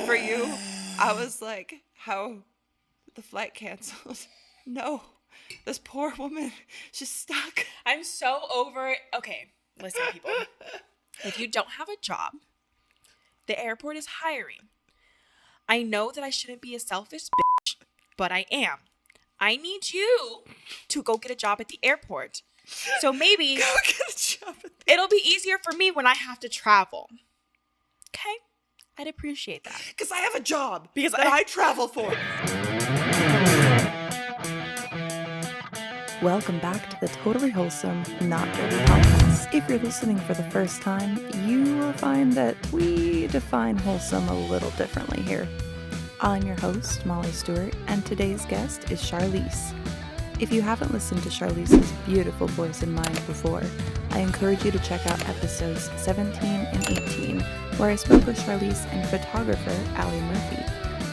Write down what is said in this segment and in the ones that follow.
for you, I was like, how the flight canceled. No, this poor woman, she's stuck. I'm so over it. Okay, listen, people. If you don't have a job, the airport is hiring. I know that I shouldn't be a selfish bitch, but I am. I need you to go get a job at the airport. So maybe Go get a job at the it'll be easier for me when I have to travel. Okay? I'd appreciate that. Because I have a job Because that I travel for. Welcome back to the Totally Wholesome, Not Dirty podcast. If you're listening for the first time, you will find that we define wholesome a little differently here. I'm your host, Molly Stewart, and today's guest is Charlese. If you haven't listened to Charlese's beautiful voice and mind before, I encourage you to check out episodes 17 and 18, where I spoke with Charlese and photographer Allie Murphy.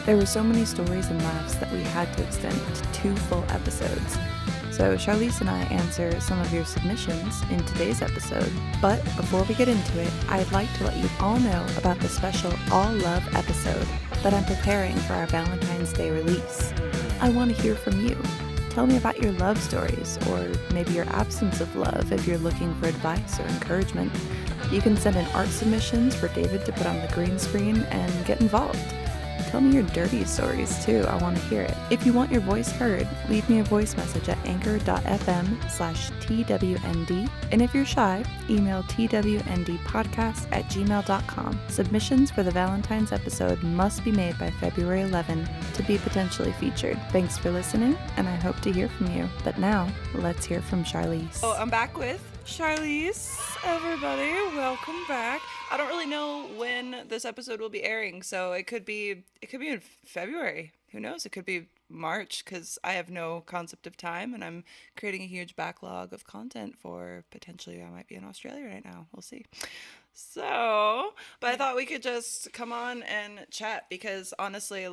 There were so many stories and laughs that we had to extend to 2 full episodes. So Charlese and I answer some of your submissions in today's episode. But before we get into it, I'd like to let you all know about the special All Love episode that I'm preparing for our Valentine's Day release. I want to hear from you. Tell me about your love stories, or maybe your absence of love if you're looking for advice or encouragement. You can send in art submissions for David to put on the green screen and get involved. Tell me your dirty stories too, I want to hear it. If you want your voice heard, leave me a voice message at anchor.fm/TWND. And if you're shy, email twndpodcast@gmail.com. Submissions for the Valentine's episode must be made by February 11 to be potentially featured. Thanks for listening, and I hope to hear from you. But now, let's hear from Charlese. Oh, I'm back with Charlese, everybody. Welcome back. I don't really know when this episode will be airing, so it could be in February. Who knows? It could be March, because I have no concept of time, and I'm creating a huge backlog of content for potentially I might be in Australia right now. We'll see. So, but I thought we could just come on and chat, because honestly,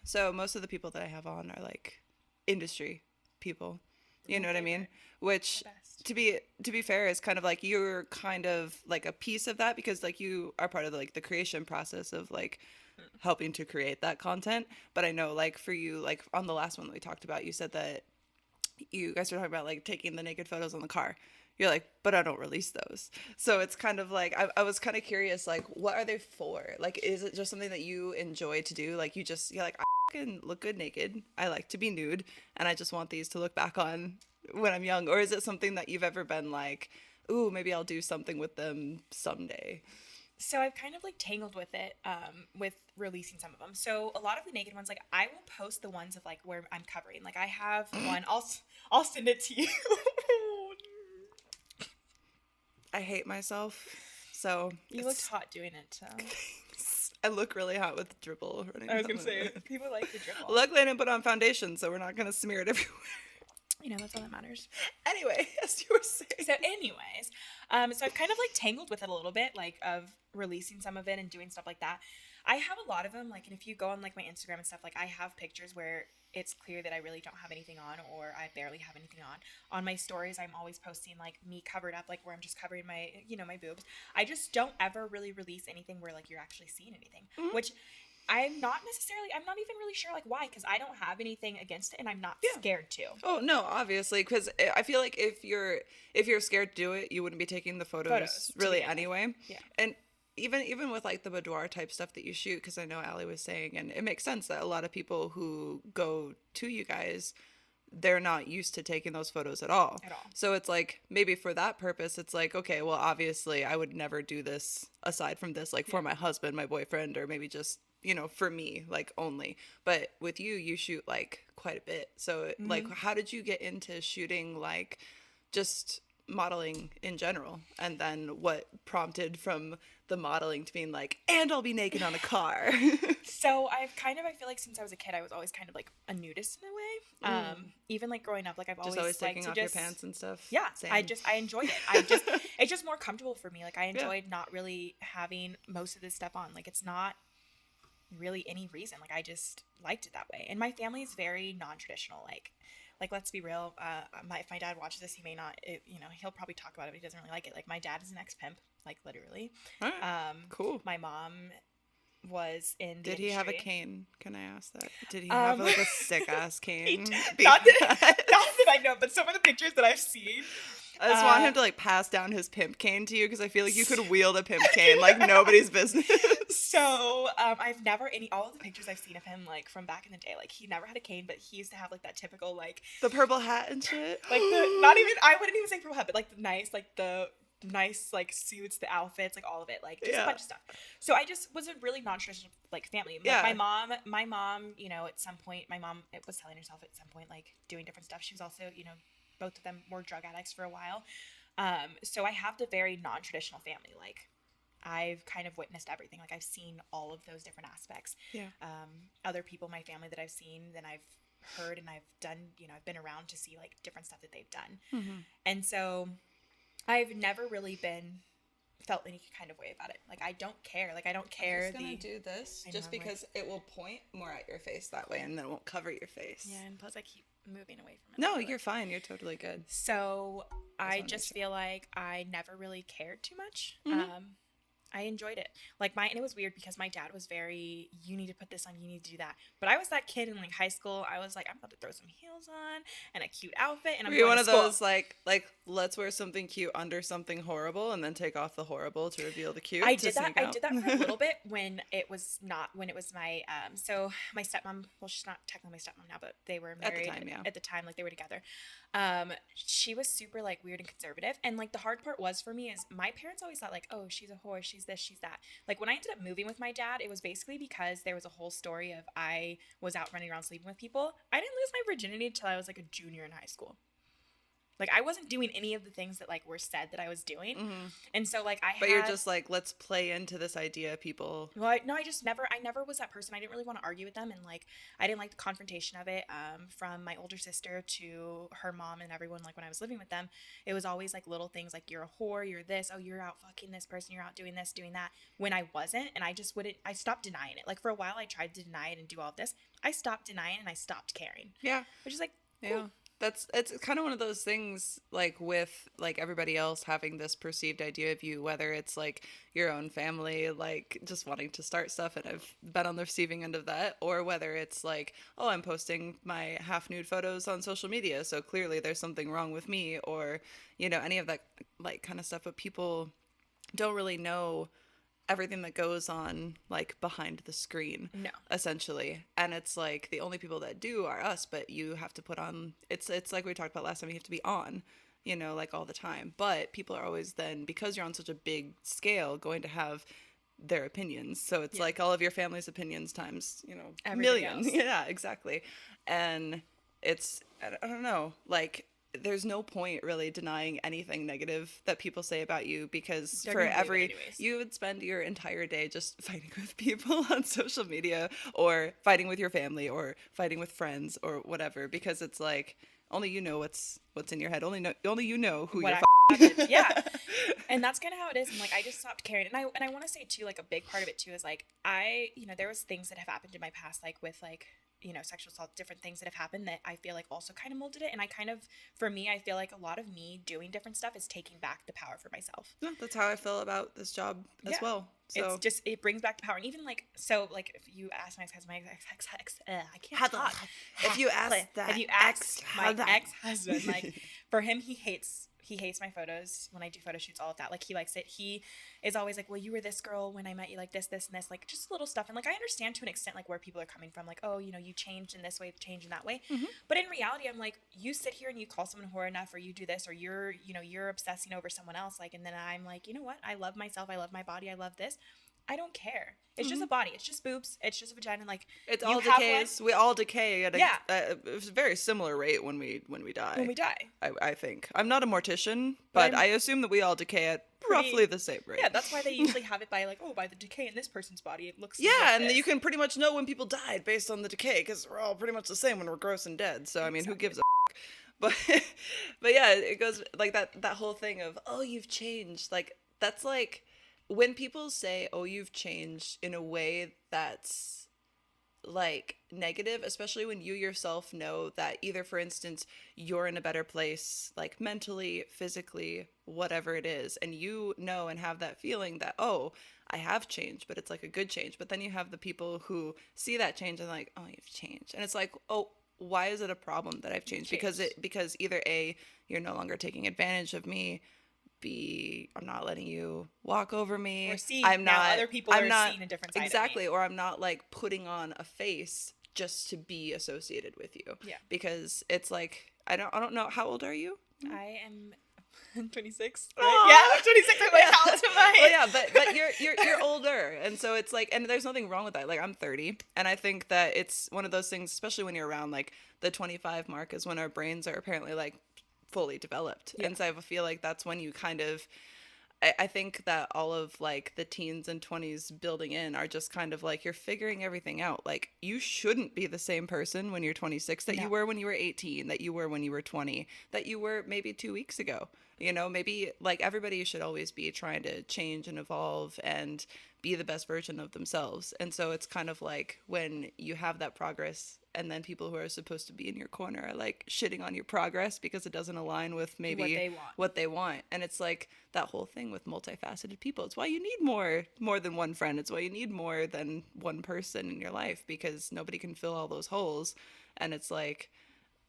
so most of the people that I have on are like industry people. You know what I mean? Which, to be fair, is kind of like you're kind of like a piece of that, because like you are part of like the creation process of like helping to create that content. But I know like for you, like on the last one that we talked about, you said that you guys were talking about like taking the naked photos on the car. You're like, but I don't release those. So it's kind of like, I was kind of curious, like, what are they for? Like, is it just something that you enjoy to do? Like, you're like, I can look good naked. I like to be nude. And I just want these to look back on when I'm young. Or is it something that you've ever been like, ooh, maybe I'll do something with them someday? So I've kind of like tangled with it, with releasing some of them. So a lot of the naked ones, like I will post the ones of like where I'm covering. Like I have one, I'll send it to you. I hate myself, so you looked hot doing it. So. I look really hot with dribble running. I was gonna say people like the dribble. Luckily, I didn't put on foundation, so we're not gonna smear it everywhere. You know, that's all that matters. Anyway, as you were saying. So anyways, so I've kind of like tangled with it a little bit, like of releasing some of it and doing stuff like that. I have a lot of them, like, and if you go on like my Instagram and stuff, like I have pictures where it's clear that I really don't have anything on, or I barely have anything on. On my stories, I'm always posting like me covered up, like where I'm just covering my, my boobs. I just don't ever really release anything where like you're actually seeing anything, which I'm not even really sure like why, because I don't have anything against it and I'm not scared to. Oh no, obviously, because I feel like if you're scared to do it, you wouldn't be taking the photos really anyway. Yeah. And even with like the boudoir type stuff that you shoot, because I know Allie was saying, and it makes sense that a lot of people who go to you guys, they're not used to taking those photos at all. So it's like, maybe for that purpose, it's like, okay, well, obviously I would never do this aside from this, like for my husband, my boyfriend, or maybe just, for me, like only. But with you shoot like quite a bit. So like, how did you get into shooting like just modeling in general? And then what prompted from the modeling to being like, and I'll be naked on a car? So I feel like since I was a kid, I was always kind of like a nudist in a way. Even like growing up, like I've always taking off your pants and stuff. Yeah. Same. I enjoyed it. It's just more comfortable for me. Like I enjoyed not really having most of this stuff on. Like it's not really any reason. Like I just liked it that way. And my family is very non-traditional. Like let's be real. If my dad watches this, he may not. He'll probably talk about it, but he doesn't really like it. Like my dad is an ex-pimp, like literally. All right. Cool. My mom was in the Did he have a industry. cane? Can I ask that? Did he have like a sick ass cane? Not that I know, but some of the pictures that I've seen. I just want him to like pass down his pimp cane to you because I feel like you could wield a pimp cane like nobody's business. So I've never all of the pictures I've seen of him like from back in the day, like he never had a cane, but he used to have like that typical like the purple hat and shit. like the not even I wouldn't even say purple hat, but like the nice like suits, the outfits, like all of it, like just a bunch of stuff. So I just was a really non-traditional like family. Like, my mom, you know, at some point my mom was selling herself at some point, like doing different stuff. She was also, you know, both of them were drug addicts for a while. So I have the very non-traditional family. Like I've kind of witnessed everything. Like I've seen all of those different aspects. Yeah. Other people in my family that I've seen, then I've heard and I've done, you know, I've been around to see like different stuff that they've done. Mm-hmm. And so I've never really felt any kind of way about it. Like I don't care. Like I don't care. I'm just gonna do this just because it will point more at your face that way, and then it won't cover your face. Yeah, and plus I keep moving away from it. No, you're fine. You're totally good. So I just feel like I never really cared too much. Mm-hmm. I enjoyed it. Like and it was weird because my dad was very, you need to put this on, you need to do that. But I was that kid in like high school. I was like, I'm about to throw some heels on and a cute outfit, and I'm going one to of school. those like let's wear something cute under something horrible, and then take off the horrible to reveal the cute. I did that for a little bit when it was my so my stepmom. Well, she's not technically my stepmom now, but they were married at the time. Like they were together. She was super like weird and conservative, and like the hard part was for me is my parents always thought like, oh, she's a whore, she's this, she's that. Like when I ended up moving with my dad, it was basically because there was a whole story of I was out running around sleeping with people. I didn't lose my virginity until I was like a junior in high school. Like I wasn't doing any of the things that like were said that I was doing. Mm-hmm. And so like But you're just like, let's play into this idea, people. Well, I never was that person. I didn't really want to argue with them, and like I didn't like the confrontation of it. From my older sister to her mom and everyone, like when I was living with them, it was always like little things like you're a whore, you're this, oh you're out fucking this person, you're out doing this, doing that. When I wasn't, and I just wouldn't. I stopped denying it. Like for a while, I tried to deny it and do all of this. I stopped denying and I stopped caring. Yeah, which is like cool. Yeah. It's kind of one of those things like with like everybody else having this perceived idea of you, whether it's like your own family, like just wanting to start stuff, and I've been on the receiving end of that, or whether it's like, oh, I'm posting my half nude photos on social media, so clearly there's something wrong with me, or, you know, any of that like kind of stuff. But people don't really know everything that goes on like behind the screen, essentially. And it's like the only people that do are us, but you have to put on, it's like we talked about last time, you have to be on, you know, like all the time. But people are always then, because you're on such a big scale, going to have their opinions. So it's like all of your family's opinions times, you know, millions. Yeah, exactly. And it's, I don't know, like there's no point really denying anything negative that people say about you, because you would spend your entire day just fighting with people on social media, or fighting with your family, or fighting with friends, or whatever, because it's like only you know what's in your head. Only you know who you're yeah. And that's kind of how it is. And like I just stopped caring. And I want to say too, like a big part of it too is like there was things that have happened in my past, like with like, you know, sexual assault, different things that have happened that I feel like also kind of molded it. And for me, I feel like a lot of me doing different stuff is taking back the power for myself. Yeah, that's how I feel about this job as well. So it brings back the power. And even like, so like if you ask my ex-husband, I can't talk. If you ask my ex-husband, like for him, he hates my photos when I do photo shoots, all of that. Like he likes it. He is always like, well, you were this girl when I met you, like this, and this, like just little stuff. And like, I understand to an extent, like where people are coming from, like, oh, you know, you changed in this way, changed in that way. Mm-hmm. But in reality, I'm like, you sit here and you call someone whore enough, or you do this, or you're obsessing over someone else. Like, and then I'm like, you know what? I love myself. I love my body. I love this. I don't care. It's just a body. It's just boobs. It's just a vagina. Like it's all decays. We all decay at a very similar rate when we die. When we die, I think. I'm not a mortician, but I assume that we all decay at roughly the same rate. Yeah, that's why they usually have it by like, by the decay in this person's body, it looks. Yeah, and you can pretty much know when people died based on the decay, because we're all pretty much the same when we're gross and dead. So I mean, who gives a But yeah, it goes like that whole thing of, oh, you've changed. Like that's like when people say, oh, you've changed in a way that's like negative, especially when you yourself know that either, for instance, you're in a better place, like mentally, physically, whatever it is, and you know and have that feeling that, oh, I have changed, but it's like a good change. But then you have the people who see that change and like, oh, you've changed, and it's like, oh, why is it a problem that I've changed? Because either A, you're no longer taking advantage of me, B, I'm not letting you walk over me. Or C, I'm now not, other people I'm are not, seeing a different side exactly, of me. or I'm not like putting on a face just to be associated with you. Yeah. Because it's like, I don't know, how old are you? I am 26. Right? Oh. Yeah, I'm 26. I'm like, how old am I? Well, yeah, but you're older, and so it's like, and there's nothing wrong with that. Like, I'm 30, and I think that it's one of those things, especially when you're around like the 25 mark, is when our brains are apparently like fully developed. Yeah. And so I feel like that's when you kind of, I think that all of like the teens and 20s building in are just kind of like, you're figuring everything out. Like, you shouldn't be the same person when you're 26 that you were when you were 18, that you were when you were 20, that you were maybe 2 weeks ago. You know, maybe like everybody should always be trying to change and evolve and be the best version of themselves. And so it's kind of like when you have that progress and then people who are supposed to be in your corner are like shitting on your progress because it doesn't align with maybe what they want. And it's like that whole thing with multifaceted people. It's why you need more than one friend. It's why you need more than one person in your life, because nobody can fill all those holes. And it's like,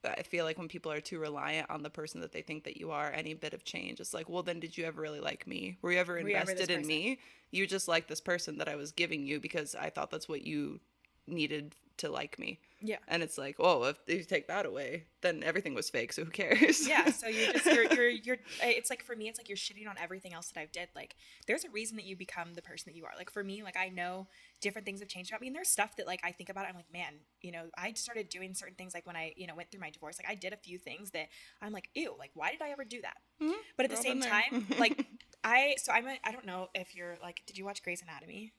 I feel like when people are too reliant on the person that they think that you are, any bit of change, it's like, well, then did you ever really like me? Were you ever invested in me? You just like this person that I was giving you because I thought that's what you needed to like me. Yeah. And it's like, whoa, if you take that away, then everything was fake, so who cares? Yeah, so you're it's like, for me, it's like you're shitting on everything else that I've did. Like, there's a reason that you become the person that you are. Like, for me, like, I know different things have changed about me, and there's stuff that, like, I think about it, I'm like, man, you know, I started doing certain things, like, when I, you know, went through my divorce. Like, I did a few things that I'm like, ew, like, why did I ever do that? Mm-hmm. But at the same time, like, I don't know if you're, like, did you watch Grey's Anatomy?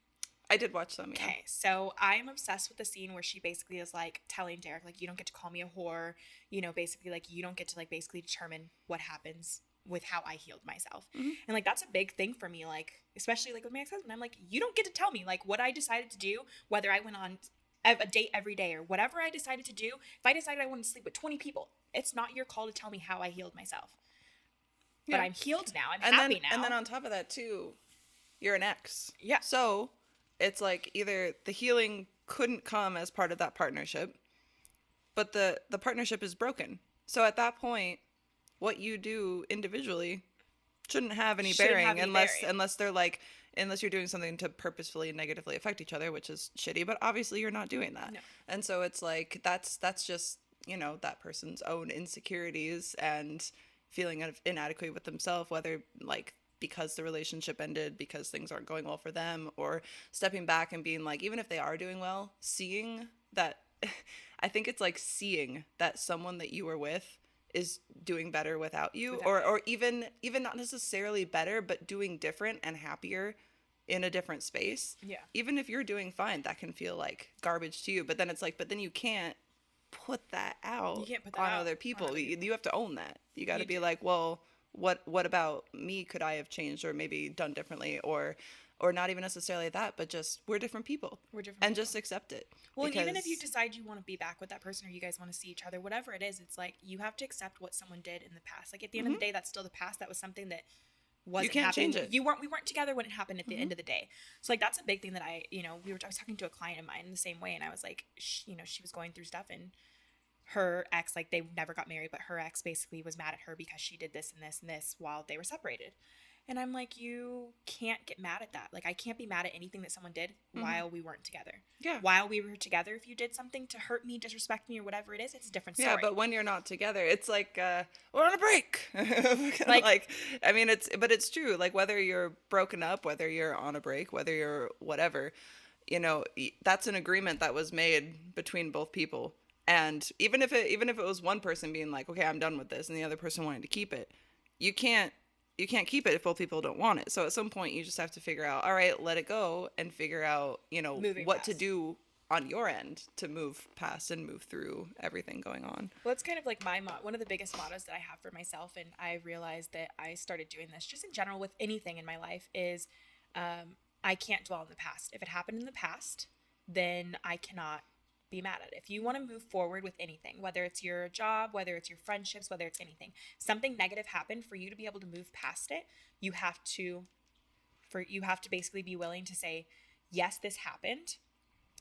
I did watch some, yeah. Okay, so I'm obsessed with the scene where she basically is, like, telling Derek, like, you don't get to call me a whore, you know, basically, like, you don't get to, like, basically determine what happens with how I healed myself. Mm-hmm. And, like, that's a big thing for me, like, especially, like, with my ex-husband. I'm like, you don't get to tell me, like, what I decided to do, whether I went on a date every day or whatever I decided to do. If I decided I wanted to sleep with 20 people, it's not your call to tell me how I healed myself. Yeah. But I'm healed now. I'm happy now. And then on top of that, too, you're an ex. Yeah. So it's like either the healing couldn't come as part of that partnership, but the partnership is broken. So at that point, what you do individually shouldn't have any bearing unless they're like, unless you're doing something to purposefully negatively affect each other, which is shitty, but obviously you're not doing that. No. And so it's like, that's just, you know, that person's own insecurities and feeling inadequate with themselves, whether like because the relationship ended, because things aren't going well for them, or stepping back and being like, even if they are doing well, seeing that, I think it's like seeing that someone that you were with is doing better without you, or even not necessarily better, but doing different and happier in a different space. Yeah. Even if you're doing fine, that can feel like garbage to you, but then it's like, but then you can't put that out on other people. You have to own that. You got to be like, well, what about me could I have changed or maybe done differently, or not even necessarily that, but just we're different people. And just accept it. Well, and even if you decide you want to be back with that person or you guys want to see each other, whatever it is, it's like you have to accept what someone did in the past. Like at the end of the day, that's still the past. That was something that wasn't happening. Change it. We weren't together when it happened at the end of the day. So like that's a big thing that I was talking to a client of mine in the same way, and I was like, she was going through stuff, and her ex, like, they never got married, but her ex basically was mad at her because she did this and this and this while they were separated. And I'm like, you can't get mad at that. Like, I can't be mad at anything that someone did while we weren't together. Yeah. While we were together, if you did something to hurt me, disrespect me, or whatever it is, it's a different story. Yeah, but when you're not together, it's like, we're on a break. like, I mean, it's true. Like, whether you're broken up, whether you're on a break, whether you're whatever, you know, that's an agreement that was made between both people. And even if it was one person being like, okay, I'm done with this, and the other person wanting to keep it, you can't keep it if both people don't want it. So at some point you just have to figure out, all right, let it go, and figure out, you know, what to do on your end to move past and move through everything going on. Well, it's kind of like one of the biggest mottos that I have for myself, and I realized that I started doing this just in general with anything in my life, is I can't dwell on the past. If it happened in the past, then I cannot be mad at it. If you want to move forward with anything, whether it's your job, whether it's your friendships, whether it's anything, something negative happened, for you to be able to move past it, you have to basically be willing to say, yes, this happened.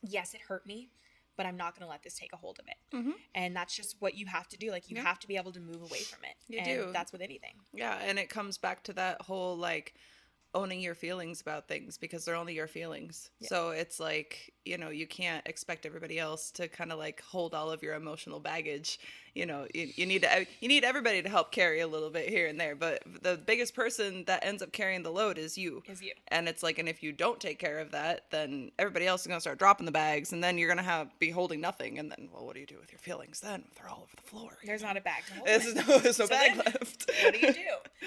Yes, it hurt me, but I'm not going to let this take a hold of it. Mm-hmm. And that's just what you have to do. Like, you have to be able to move away from it. You and do. That's with anything. Yeah, and it comes back to that whole, like, owning your feelings about things, because they're only your feelings. Yeah. So it's like, you know, you can't expect everybody else to kind of like hold all of your emotional baggage. You know, you need everybody to help carry a little bit here and there, but the biggest person that ends up carrying the load is you. And it's like, and if you don't take care of that, then everybody else is going to start dropping the bags, and then you're going to be holding nothing. And then, well, what do you do with your feelings then? They're all over the floor. There's not a bag to hold. There's no bag left. What do you do?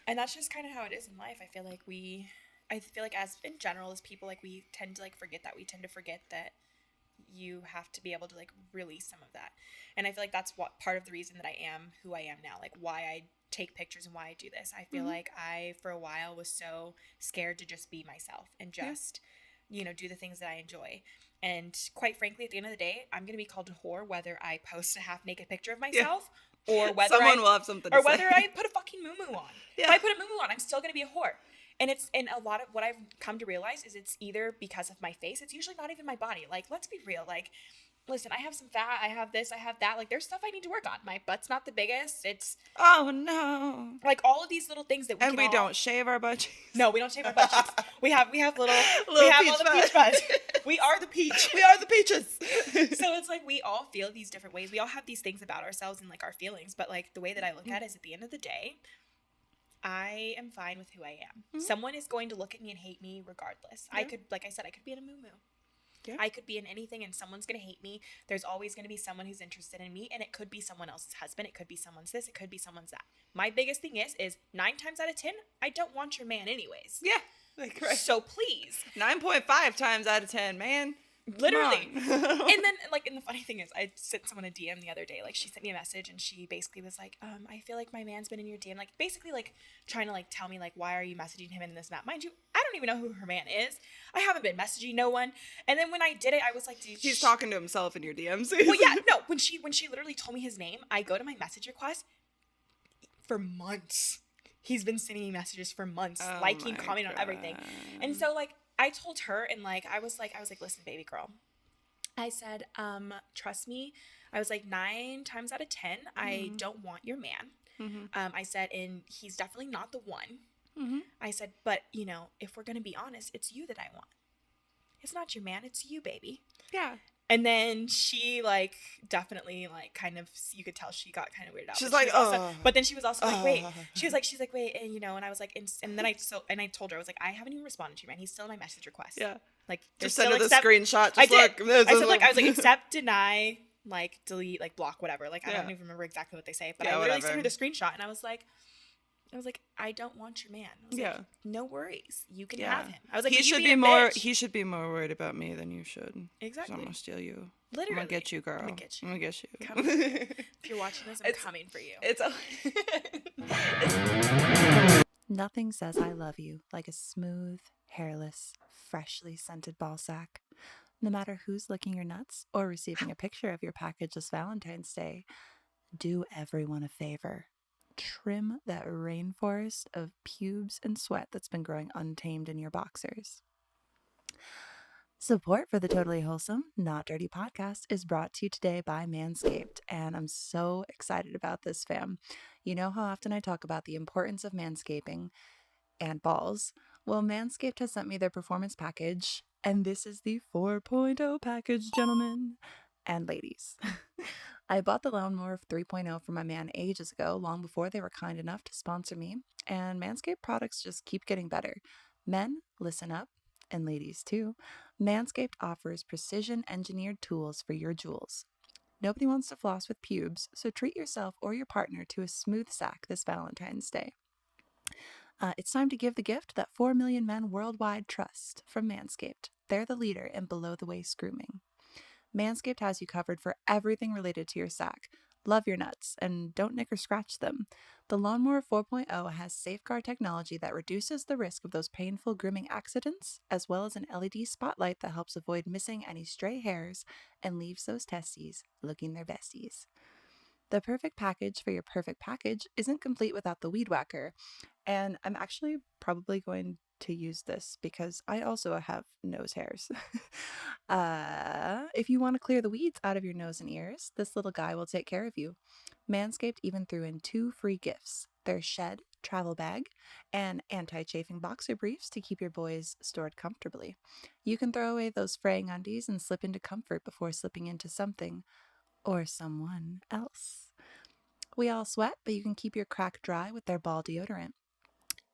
And that's just kind of how it is in life. I feel like as in general, as people, like, we tend to like forget that. We tend to forget that you have to be able to like release some of that. And I feel like that's what part of the reason that I am who I am now, like why I take pictures and why I do this. I feel like I, for a while, was so scared to just be myself and just, you know, do the things that I enjoy. And quite frankly, at the end of the day, I'm going to be called a whore whether I post a half naked picture of myself or whether someone will have something to or say. whether I put a fucking muumuu on. Yeah. If I put a muumuu on, I'm still going to be a whore. And a lot of what I've come to realize is it's either because of my face. It's usually not even my body. Like, let's be real. Like, listen, I have some fat. I have this. I have that. Like, there's stuff I need to work on. My butt's not the biggest. It's... Oh, no. Like, all of these little things that we don't shave our butt cheeks. No, we don't shave our butt cheeks. We have little we have all the peach fuzz. We are the peach. We are the peaches. So it's like we all feel these different ways. We all have these things about ourselves and, like, our feelings. But, like, the way that I look at it is, at the end of the day, I am fine with who I am. Mm-hmm. Someone is going to look at me and hate me regardless. Yeah. I could, like I said, I could be in a muumuu. Yeah. I could be in anything and someone's going to hate me. There's always going to be someone who's interested in me, and it could be someone else's husband. It could be someone's this. It could be someone's that. My biggest thing is 9 times out of 10, I don't want your man anyways. Yeah. Like, right. So please. 9.5 times out of 10, man. Literally. And then, like, and the funny thing is, I sent someone a DM the other day. Like, she sent me a message, and she basically was like, I feel like my man's been in your DM. Like, basically, like, trying to, like, tell me, like, why are you messaging him and this and that? Mind you, I don't even know who her man is. I haven't been messaging no one. And then when I did it, I was like, dude. He's talking to himself in your DMs. Well, yeah, no. When she literally told me his name, I go to my message request for months. He's been sending me messages for months, liking, commenting on everything. And so, like, I told her, and, like, I was like, listen, baby girl. I said, trust me. I was like, 9 times out of 10, I don't want your man. Mm-hmm. I said, and he's definitely not the one. Mm-hmm. I said, but, you know, if we're going to be honest, it's you that I want. It's not your man. It's you, baby. Yeah. And then she, like, definitely, like, kind of, you could tell she got kind of weirded out. She's like, but then she was also like, wait. She was like, wait, and, you know, and I was like, and then I told her, I was like, I haven't even responded to you, man. He's still in my message request. Yeah. Like, just send her the screenshot. Just I did. I said, like, I was like, accept, deny, like, delete, like, block, whatever. Like, I don't even remember exactly what they say, but I literally sent her the screenshot, and I was like, I don't want your man. I was like, no worries. You can have him. I was like, he should be more worried about me than you should. Exactly. I'm gonna steal you. Literally. I'm gonna get you, girl. I'm gonna get you. Come if you're watching this, I'm coming for you. Nothing says I love you like a smooth, hairless, freshly scented ball sack. No matter who's licking your nuts or receiving a picture of your package this Valentine's Day, do everyone a favor. Trim that rainforest of pubes and sweat that's been growing untamed in your boxers. Support for the Totally Wholesome, Not Dirty podcast is brought to you today by Manscaped, and I'm so excited about this, fam. You know how often I talk about the importance of manscaping and balls? Well, Manscaped has sent me their performance package, and this is the 4.0 package, gentlemen and ladies. I bought the Lawnmower 3.0 for my man ages ago, long before they were kind enough to sponsor me, and Manscaped products just keep getting better. Men, listen up, and ladies too. Manscaped offers precision-engineered tools for your jewels. Nobody wants to floss with pubes, so treat yourself or your partner to a smooth sack this Valentine's Day. It's time to give the gift that 4 million men worldwide trust from Manscaped. They're the leader in below-the-waist grooming. Manscaped has you covered for everything related to your sack. love your nuts, and don't nick or scratch them. The Lawnmower 4.0 has safeguard technology that reduces the risk of those painful grooming accidents, as well as an LED spotlight that helps avoid missing any stray hairs and leaves those testes looking their besties. The perfect package for your perfect package isn't complete without the Weed Whacker, and I'm actually probably going to use this because I also have nose hairs. If you want to clear the weeds out of your nose and ears, this little guy will take care of you. Manscaped even threw in 2 free gifts: their Shed travel bag and anti-chafing boxer briefs to keep your boys stored comfortably. You can throw away those fraying undies and slip into comfort before slipping into something or someone else. We all sweat, but you can keep your crack dry with their ball deodorant.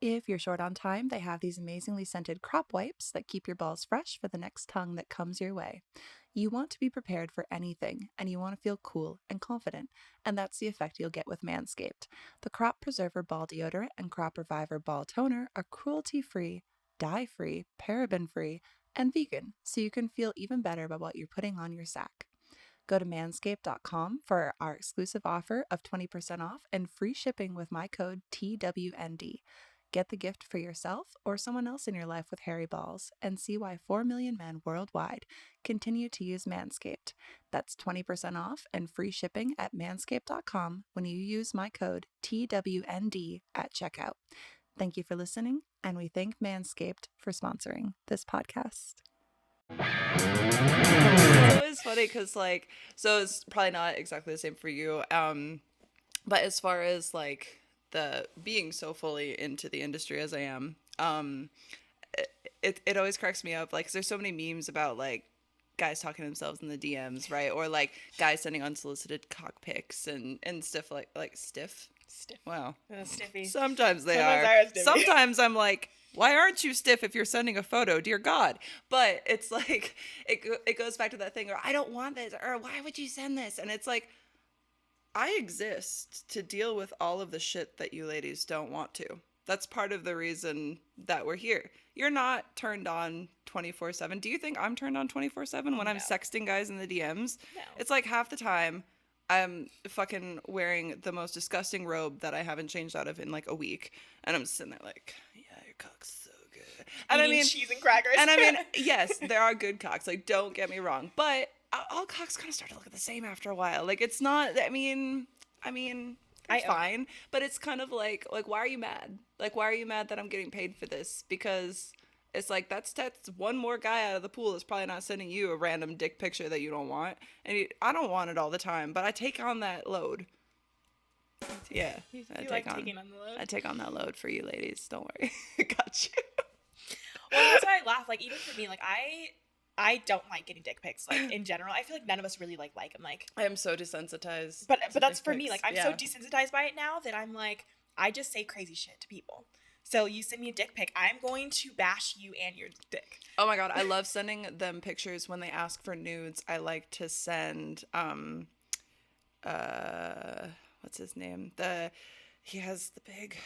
If you're short on time, they have these amazingly scented crop wipes that keep your balls fresh for the next tongue that comes your way. You want to be prepared for anything, and you want to feel cool and confident, and that's the effect you'll get with Manscaped. The Crop Preserver Ball Deodorant and Crop Reviver Ball Toner are cruelty-free, dye-free, paraben-free, and vegan, so you can feel even better about what you're putting on your sack. Go to manscaped.com for our exclusive offer of 20% off and free shipping with my code TWND. Get the gift for yourself or someone else in your life with hairy balls, and see why 4 million men worldwide continue to use Manscaped. That's 20% off and free shipping at manscaped.com when you use my code TWND at checkout. Thank you for listening, and we thank Manscaped for sponsoring this podcast. It's always funny because, like, so it's probably not exactly the same for you, but as far as, like, the being so fully into the industry as I am, it always cracks me up, like, 'cause there's so many memes about, like, guys talking to themselves in the DMs, right? Or, like, guys sending unsolicited cock pics and stiff, like stiff. Wow. Stiffy. Sometimes they Sometimes are. stiffy. Sometimes I'm like, why aren't you stiff if you're sending a photo? Dear God. But it's like, it goes back to that thing, or I don't want this, or why would you send this? And it's like, I exist to deal with all of the shit that you ladies don't want to. That's part of the reason that we're here. You're not turned on 24/7. Do you think I'm turned on 24/7 when I'm sexting guys in the DMs? No. It's like half the time I'm fucking wearing the most disgusting robe that I haven't changed out of in like a week. And I'm sitting there like, yeah, your cock's so good. And Eating I mean, cheese and crackers. and I mean, yes, there are good cocks. Like, don't get me wrong. But all cocks kind of start to look the same after a while. Like, it's not, I mean, they're fine. But it's kind of like, why are you mad? Like, why are you mad that I'm getting paid for this? Because it's like, that's one more guy out of the pool that's probably not sending you a random dick picture that you don't want. And I don't want it all the time, but I take on that load. Yeah. You like taking on the load? I take on that load for you ladies. Don't worry. Got you. Well, that's why I laugh. Like, even for me, like, I don't like getting dick pics. Like, in general, I feel like none of us really like them. Like, I am so desensitized. But that's for me. Like, I'm so desensitized by it now that I'm like, I just say crazy shit to people. So you send me a dick pic, I'm going to bash you and your dick. Oh my God, I love sending them pictures when they ask for nudes. I like to send what's his name? He has the big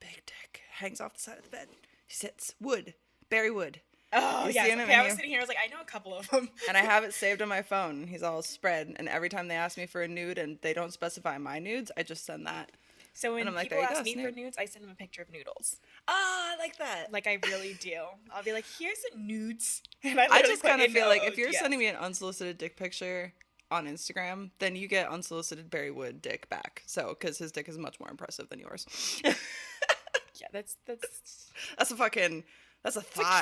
dick, hangs off the side of the bed. He sits Barry Wood. Oh, yeah. Okay, I was sitting here, I was like, I know a couple of them. And I have it saved on my phone. He's all spread. And every time they ask me for a nude and they don't specify my nudes, I just send that. So when people ask me for nudes, I send them a picture of noodles. Ah, I like that. Like, I really do. I'll be like, here's the nudes. And I just kind of feel like if you're sending me an unsolicited dick picture on Instagram, then you get unsolicited Barry Wood dick back. So, because his dick is much more impressive than yours. Yeah, that's a thigh. That's a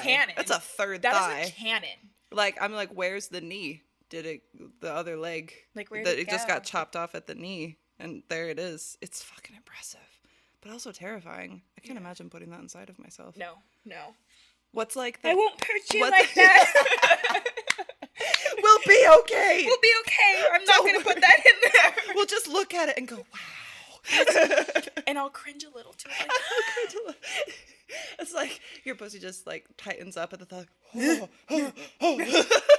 cannon. That's a third thigh. That is a cannon. Like, I'm like, where's the knee? The other leg? Like, where did it go? Just got chopped off at the knee. And there it is. It's fucking impressive. But also terrifying. I can't imagine putting that inside of myself. No. What's like I won't hurt you like that. We'll be okay. We'll be okay. I'm not going to put that in there. We'll just look at it and go, wow. And I'll cringe a little to it. Like, it's like your pussy just like tightens up at the thought.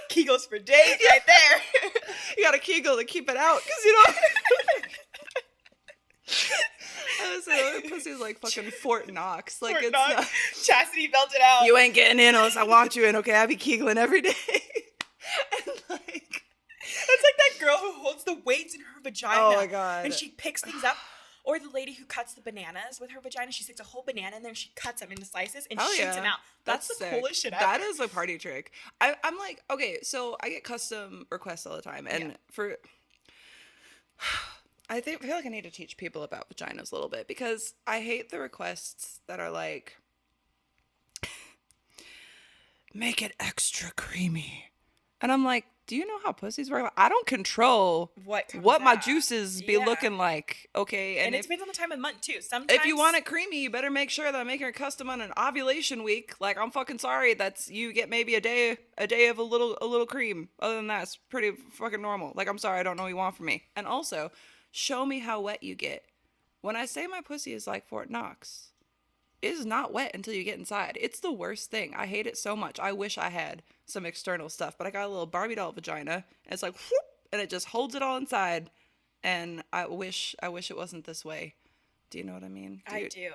Kegels for days right there. You got a Kegel to keep it out because you don't. So pussy's like fucking Fort Knox. Like, Fort it's Knox. not. Chastity belted out. You ain't getting in unless I want you in. Okay, I be Kegling every day. And like, it's like that girl who holds the weights in her vagina. Oh my God. And she picks things up. Or the lady who cuts the bananas with her vagina, she sticks a whole banana in there and she cuts them into slices and shoots them out. That's the sick. coolest shit ever. That is a party trick. I'm like, okay, so I get custom requests all the time. And I feel like I need to teach people about vaginas a little bit, because I hate the requests that are like, make it extra creamy. And I'm like, do you know how pussies work? I don't control what my juices be looking like. Okay. And it depends on the time of month too. Sometimes if you want it creamy, you better make sure that I'm making it custom on an ovulation week. Like, I'm fucking sorry. You get maybe a day of a little cream. Other than that, it's pretty fucking normal. Like, I'm sorry. I don't know what you want from me. And also, show me how wet you get. When I say my pussy is like Fort Knox, it is not wet until you get inside. It's the worst thing. I hate it so much. I wish I had some external stuff, but I got a little Barbie doll vagina, and it's like, whoop, and it just holds it all inside. And I wish it wasn't this way. Do you know what I mean? I do. Do you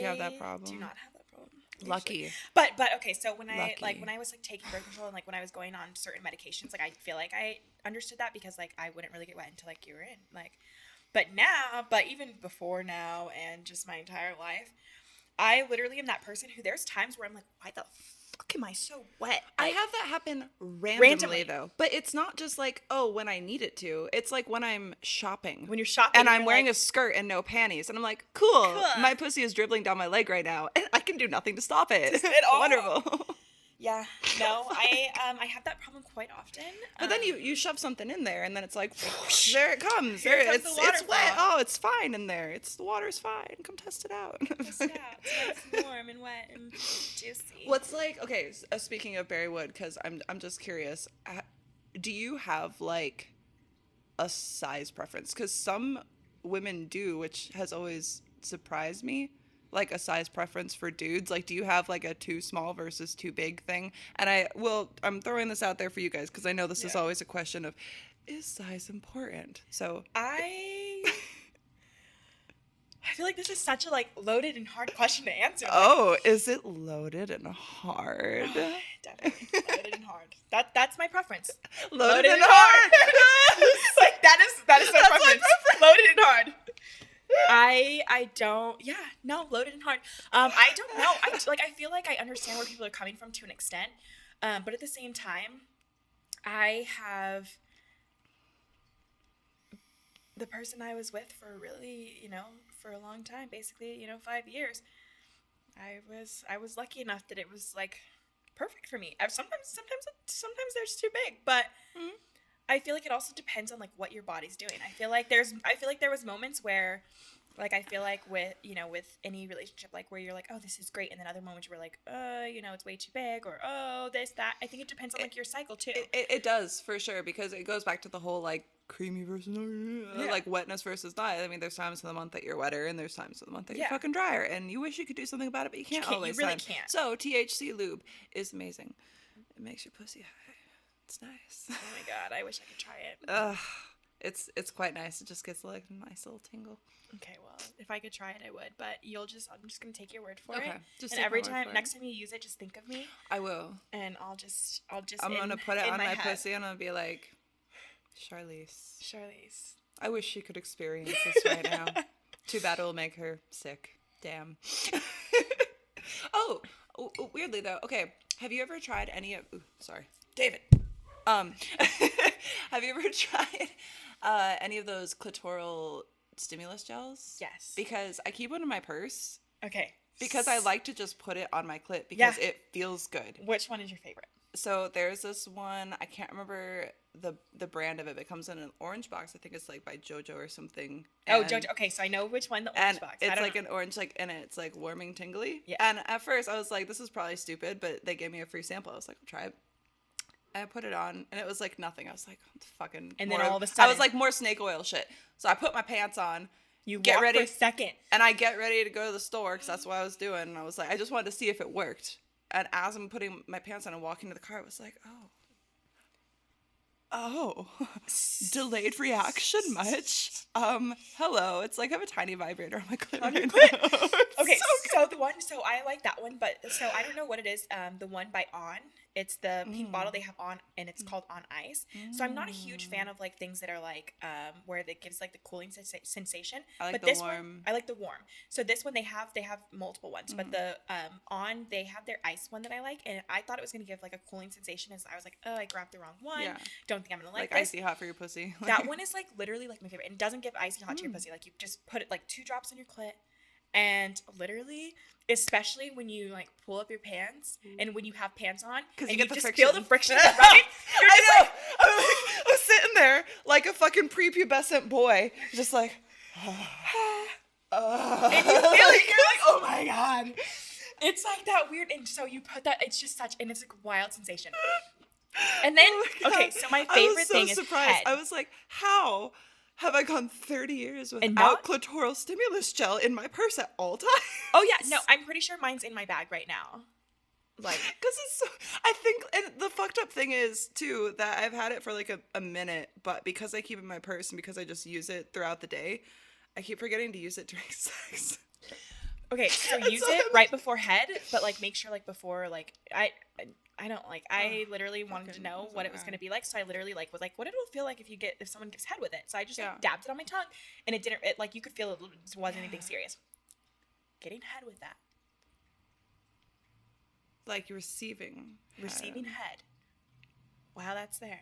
have that problem? Do not have that problem. Lucky. But okay, so when I was like taking birth control and like when I was going on certain medications, like I feel like I understood that, because like I wouldn't really get wet until like you were in. Like, but even before now and just my entire life, I literally am that person who there's times where I'm like, why the fuck am I so wet? I have that happen randomly though. But it's not just like, oh, when I need it to. It's like when I'm shopping. When you're shopping. And I'm wearing a skirt and no panties. And I'm like, cool. My pussy is dribbling down my leg right now. And I can do nothing to stop it. Wonderful. Yeah. No, I have that problem quite often. But then you shove something in there, and then it's like, whoosh, there it comes. Comes the waterfall. It's wet. Oh, it's fine in there. The water's fine. Come test it out. It's nice, warm and wet and juicy. What's like, okay, speaking of Berrywood, because I'm just curious, do you have like a size preference? Because some women do, which has always surprised me. Like a size preference for dudes. Like, do you have like a too small versus too big thing? And I'm throwing this out there for you guys, because I know this is always a question of, is size important? So I feel like this is such a like loaded and hard question to answer. Oh, is it loaded and hard? Definitely loaded and hard. That's my preference. Loaded and hard. Like that is my preference. Loaded and hard. I don't. Yeah, no, loaded and hard. I don't know. I feel like I understand where people are coming from to an extent, but at the same time, I have the person I was with for really, for a long time, basically, 5 years. I was lucky enough that it was like perfect for me. Sometimes they're just too big, but. Mm-hmm. I feel like it also depends on like what your body's doing. I feel like there was moments where, like, I feel like with any relationship, like where you're like, oh, this is great, and then other moments where like, it's way too big, or oh, this, that. I think it depends on like your cycle too. It does for sure, because it goes back to the whole like creamy versus like wetness versus not. I mean, there's times of the month that you're wetter, and there's times of the month that you're fucking drier, and you wish you could do something about it, but you can't always. You really can't. So THC lube is amazing. It makes your pussy high. It's nice. Oh my god, I wish I could try it. It's quite nice. It just gets like a nice little tingle. Okay, well, if I could try it, I would. But I'm just gonna take your word for it. Just and every time, next time you use it, just think of me. I will. And I'll just. I'm gonna put it on my pussy, and I'll be like, Charlese. I wish she could experience this right now. Too bad it'll make her sick. Damn. Oh, weirdly though. Okay, have you ever tried any of? Ooh, sorry, David. Have you ever tried any of those clitoral stimulus gels? Yes. Because I keep one in my purse. Okay. Because I like to just put it on my clit because it feels good. Which one is your favorite? So there's this one, I can't remember the brand of it, but it comes in an orange box. I think it's like by JoJo or something. JoJo. Okay, so I know which one, the orange box. It's like an orange, like, and it's like warming tingly. Yeah. And at first I was like, this is probably stupid, but they gave me a free sample. I was like, I'll try it. I put it on, and it was like nothing. I was like, fucking. And then all of a sudden, I was like, more snake oil shit. So I put my pants on. You get ready for a second, and I get ready to go to the store because that's what I was doing. And I was like, I just wanted to see if it worked. And as I'm putting my pants on and walking to the car, I was like, oh, delayed reaction much. Hello. It's like I have a tiny vibrator on my clit right now. Okay, so the one, so I like that one, but so I don't know what it is. The one by On, it's the pink bottle they have on, and it's called On Ice. So I'm not a huge fan of like things that are like where it gives like the cooling sensation. I like but the this warm. one, I like the warm. So this one they have multiple ones, but the On, they have their ice one that I like, and I thought it was gonna give like a cooling sensation. As I was like, oh, I grabbed the wrong one. Yeah. Don't think I'm gonna like Like this. icy hot for your pussy. That one is like literally like my favorite. And it doesn't give icy hot to your pussy. Like you just put it like 2 drops on your clit. And literally, especially when you like pull up your pants and when you have pants on, and you get the just friction. feel the friction, right? You're I just know. like, I was sitting there like a fucking prepubescent boy, just like, and you feel it. You're like, oh my god. It's like that weird, and so you put that. It's just such, and it's like a wild sensation. And then, oh my okay, God. so my I favorite was so thing surprised. is head. I was like, how have I gone 30 years And without not- clitoral stimulus gel in my purse at all times? Oh yeah, no, I'm pretty sure mine's in my bag right now. Like, Because it's so, I think, and the fucked up thing is, too, that I've had it for like a minute, but because I keep it in my purse and because I just use it throughout the day, I keep forgetting to use it during sex. okay, so use it right before head, but like make sure like before, like I don't like, I literally wanted to know what it was going to be like. So I literally like was like, what it'll feel like if someone gives head with it. So I just like dabbed it on my tongue, and it didn't, like you could feel it wasn't anything serious. Getting head with that. Like receiving head. Wow, that's there.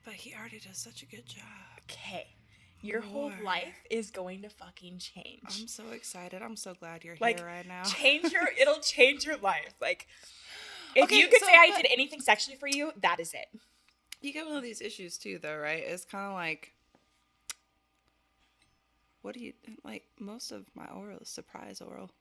But he already does such a good job. Okay. Your whole Lord. life is going to fucking change. I'm so excited. I'm so glad you're like, here right now. It'll change your life. Like, if Okay, you could so, say I but- did anything sexually for you, that is it. You get one of these issues too, though, right? It's kind of like, what do you, like, most of my oral is surprise oral.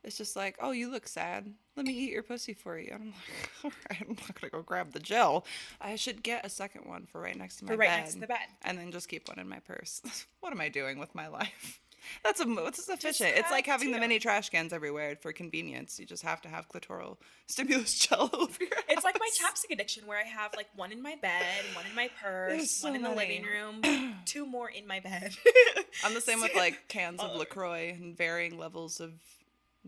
It's just like, oh, you look sad. Let me eat your pussy for you. And I'm like, all right, I'm not going to go grab the gel. I should get a second one for right next to my bed. Next to the bed. And then just keep one in my purse. What am I doing with my life? It's efficient. It's like having the mini trash cans everywhere for convenience. You just have to have clitoral stimulus gel over your house. It's like my chapstick addiction, where I have like one in my bed, one in my purse, There's so one in the many. living room, 2 more in my bed. I'm the same with like cans of LaCroix and varying levels of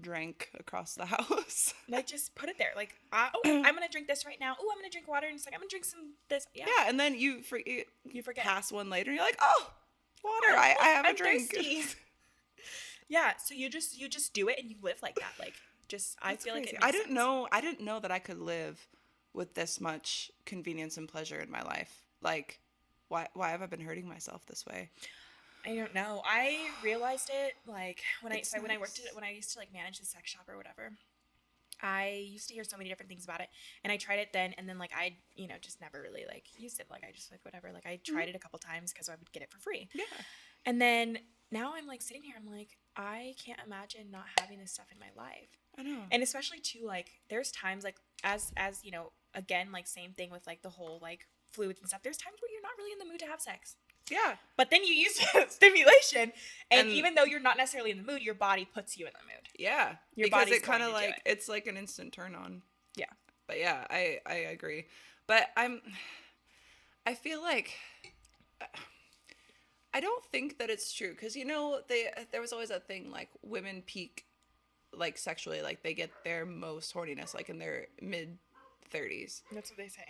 drink across the house. Like, just put it there. Like, I'm gonna drink this right now. Oh, I'm gonna drink water, and it's like I'm gonna drink some this. Yeah, And then you forget pass one later, and you're like, oh, water. I have a I'm drink. thirsty. Yeah, so you just do it and you live like that. Like, just I feel like it makes I didn't sense. I didn't know that I could live with this much convenience and pleasure in my life. Like, why have I been hurting myself this way? I don't know. I realized it like when I It's used nice. to like manage the sex shop or whatever. I used to hear so many different things about it, and I tried it then, and then like I just never really like used it. Like I just like whatever. Like I tried it a couple times because I would get it for free. Yeah. And then now I'm like sitting here, I'm like, I can't imagine not having this stuff in my life. I know. And especially too, like, there's times like as you know, again, like same thing with like the whole like fluids and stuff. There's times where you're not really in the mood to have sex. Yeah. But then you use stimulation, and And- even though you're not necessarily in the mood, your body puts you in the mood. Yeah. Your because body's it kind of going to do like, it. it's like an instant turn on. Yeah. But yeah, I agree. But I feel like, I don't think that it's true. Because, there was always that thing, like, women peak, like, sexually, like, they get their most horniness, like, in their mid-30s. That's what they say.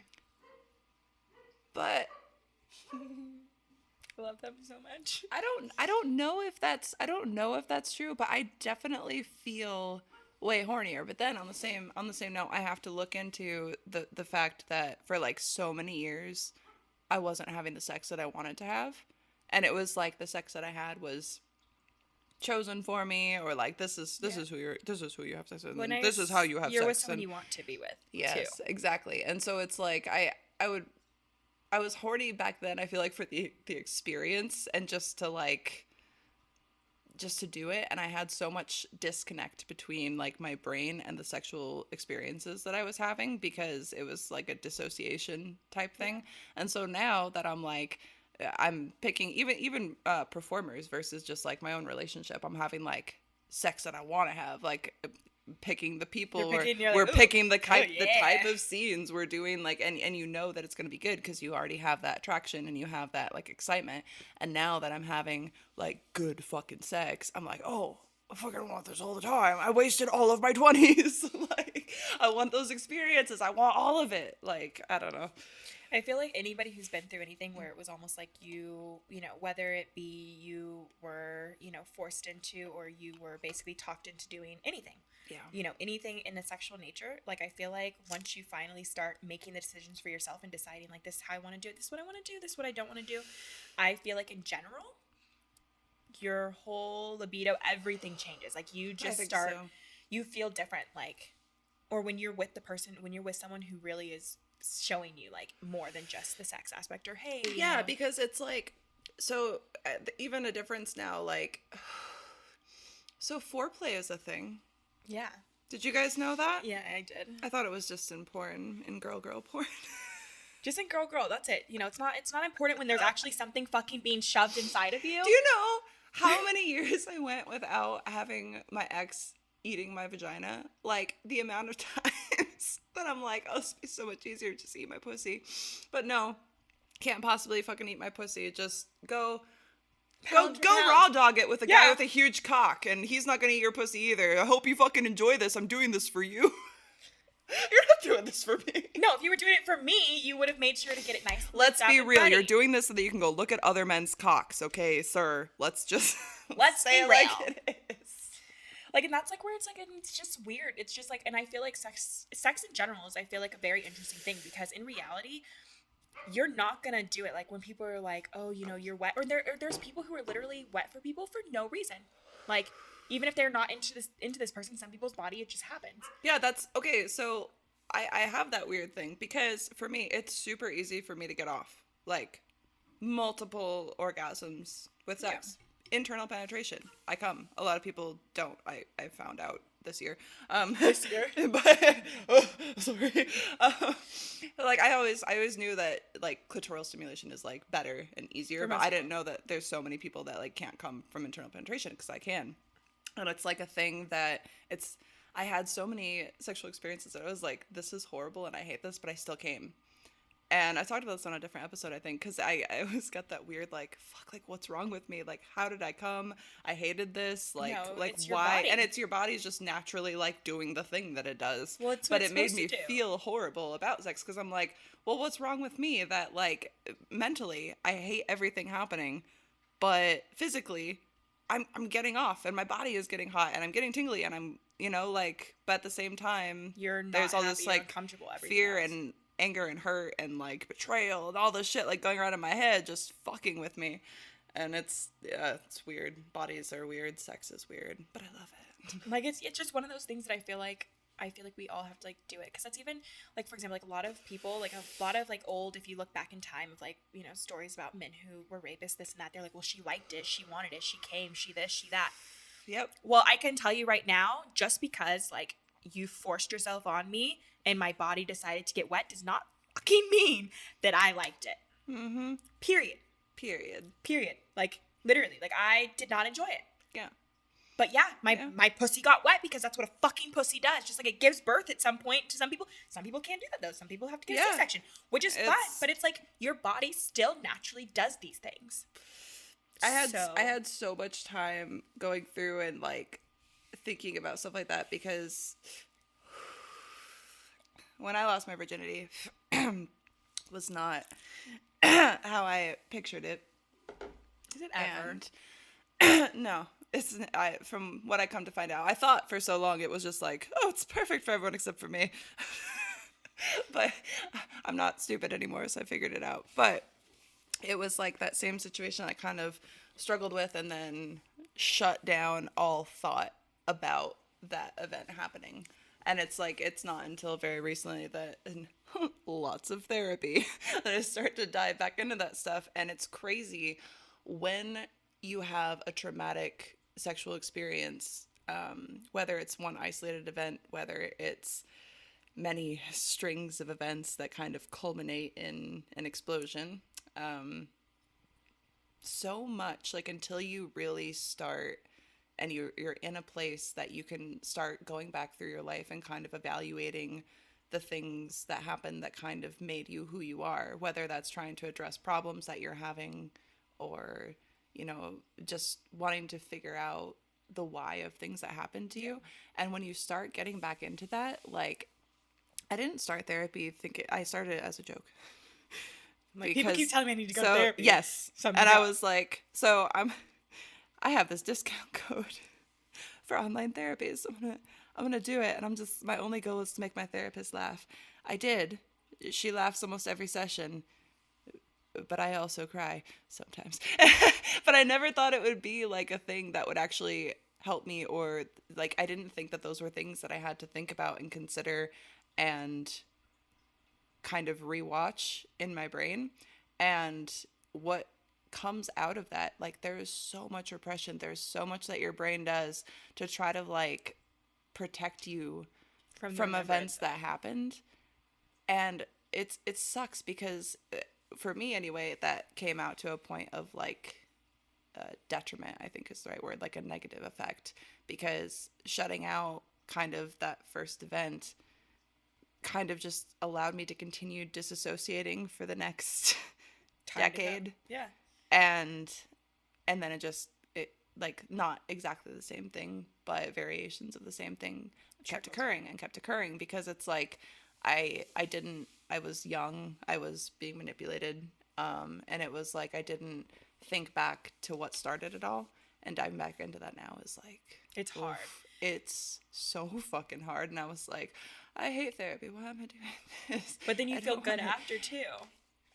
But I love them so much. I don't know if that's true, but I definitely feel way hornier. But then on the same note, I have to look into the fact that for like so many years I wasn't having the sex that I wanted to have, and it was like the sex that I had was chosen for me, or like this is who you have sex with, and this is how you have You're sex. with someone and- you want to be with. Yes, too. exactly. And so it's like I was horny back then, I feel like, for the experience and just to do it. And I had so much disconnect between like my brain and the sexual experiences that I was having, because it was like a dissociation type thing. And so now that I'm picking even performers versus just like my own relationship, I'm having like sex that I want to have, like picking the people, You're we're like, picking the type yeah. of scenes we're doing, like, and you know that it's going to be good because you already have that attraction and you have that like excitement. And now that I'm having like good fucking sex, I'm like, oh, I fucking want this all the time. I wasted all of my 20s. Like, I want those experiences. I want all of it. Like, I don't know. I feel like anybody who's been through anything where it was almost like whether it be you were, forced into, or you were basically talked into doing anything. Yeah. Anything in the sexual nature. Like, I feel like once you finally start making the decisions for yourself and deciding, like, this is how I want to do it, this is what I want to do, this is what I don't want to do, I feel like in general, your whole libido, everything changes. Like, you just start, you feel different. Like, or when you're with someone who really is showing you, like, more than just the sex aspect, or, hey. Yeah, because it's like, so even a difference now, like, so foreplay is a thing. Yeah. Did you guys know that? Yeah, I did. I thought it was just in porn, in girl porn. Just in girl, that's it. It's not important when there's actually something fucking being shoved inside of you. Do you know how many years I went without having my ex eating my vagina? Like, the amount of times that I'm like, oh, it's be so much easier just to eat my pussy. But no, can't possibly fucking eat my pussy. Just go raw dog it with a guy with a huge cock, and he's not gonna eat your pussy either. I hope you fucking enjoy this. I'm doing this for you. You're not doing this for me. No, if you were doing it for me, you would have made sure to get it nice. Let's be real. Ready. You're doing this so that you can go look at other men's cocks, okay, sir? Let's just say it like real. it is. Like, and that's like where it's like, and it's just weird. It's just like, and I feel like sex in general is, I feel like, a very interesting thing, because in reality, you're not gonna do it. Like, when people are like, oh, you're wet, or there's people who are literally wet for people for no reason. Like, even if they're not into this person, some people's body, it just happens. Yeah, that's okay. So I have that weird thing, because for me, it's super easy for me to get off, like, multiple orgasms with sex. Yeah. Internal penetration. I come. A lot of people don't. I found out this year. This year? But, sorry. Like, I always knew that, like, clitoral stimulation is, like, better and easier, but I didn't know that there's so many people that, like, can't come from internal penetration, because I can. And it's, like, a thing that I had so many sexual experiences that I was like, this is horrible and I hate this, but I still came. And I talked about this on a different episode, I think, because I always got that weird, like, fuck, like, what's wrong with me? Like, how did I come? I hated this. Like, it's why? body. And it's your body's just naturally, like, doing the thing that it does. Well, it's but what it made it's me supposed to do. feel horrible about sex, because I'm like, well, what's wrong with me? That, like, mentally, I hate everything happening, but physically, I'm getting off, and my body is getting hot, and I'm getting tingly, and I'm, like, but at the same time, You're not there's all happy this, or like, comfortable fear else. and anger and hurt and, like, betrayal and all this shit, like, going around in my head, just fucking with me. And it's weird. Bodies are weird. Sex is weird, but I love it. Like, it's just one of those things that I feel like we all have to, like, do it, because that's even, like, for example, like, a lot of people, like, a lot of, like, old, if you look back in time of, like, stories about men who were rapists, this and that, they're like, well, she liked it, she wanted it, she came, she this, she that. Yep. Well, I can tell you right now, just because, like, you forced yourself on me and my body decided to get wet does not fucking mean that I liked it. Mm-hmm. Period. Like, literally, like, I did not enjoy it. Yeah. But yeah, my pussy got wet, because that's what a fucking pussy does. Just like it gives birth at some point to some people. Some people can't do that, though. Some people have to get a C-section, which is fine. But it's like your body still naturally does these things. I had so much time going through and, like, thinking about stuff like that, because when I lost my virginity, was not how I pictured it. Is it ever? And no. From what I come to find out, I thought for so long it was just like, oh, it's perfect for everyone except for me. But I'm not stupid anymore, so I figured it out. But it was like that same situation I kind of struggled with, and then shut down all thought about that event happening. And it's like, it's not until very recently that, and lots of therapy, that I start to dive back into that stuff. And it's crazy when you have a traumatic sexual experience, whether it's one isolated event, whether it's many strings of events that kind of culminate in an explosion, so much, like, until you really start and you're in a place that you can start going back through your life and kind of evaluating the things that happened that kind of made you who you are, whether that's trying to address problems that you're having, or just wanting to figure out the why of things that happen to you. And when you start getting back into that, like, I didn't start therapy thinking, I started it as a joke. Like, people keep telling me I need to go to therapy. Yes. And I was like, so I have this discount code for online therapy, so I'm gonna do it. And my only goal is to make my therapist laugh. I did. She laughs almost every session, but I also cry sometimes. But I never thought it would be like a thing that would actually help me, or like, I didn't think that those were things that I had to think about and consider and kind of rewatch in my brain. And what comes out of that, like, there is so much repression, there's so much that your brain does to try to like protect you from events that happened. And it sucks because for me anyway, that came out to a point of like detriment, I think is the right word, like a negative effect, because shutting out kind of that first event kind of just allowed me to continue disassociating for the next decade. Yeah. And then it like, not exactly the same thing, but variations of the same thing kept occurring because it's like I was young, I was being manipulated, and it was like I didn't think back to what started it all, and diving back into that now is like, it's hard. It's so fucking hard. And I was like, I hate therapy, why am I doing this? But then you feel good after too.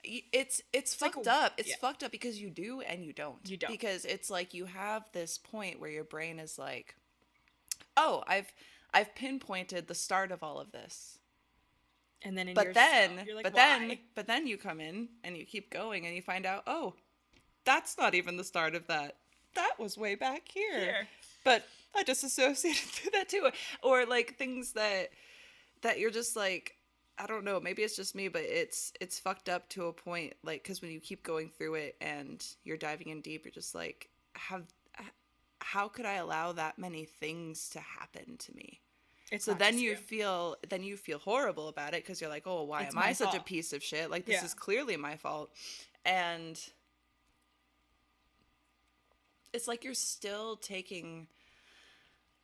It's fucked up. It's fucked up because you do and you don't. You don't. Because it's like you have this point where your brain is like, oh, I've pinpointed the start of all of this. And then you're like, why? But then you come in and you keep going and you find out, oh, that's not even the start of that. That was way back here. But I just associated through that too. Or like things that you're just like, I don't know, maybe it's just me, but it's fucked up to a point, like, because when you keep going through it and you're diving in deep, you're just like, how could I allow that many things to happen to me? So then you feel horrible about it because you're like, oh, why am I such a piece of shit? Like, this is clearly my fault. And it's like you're still taking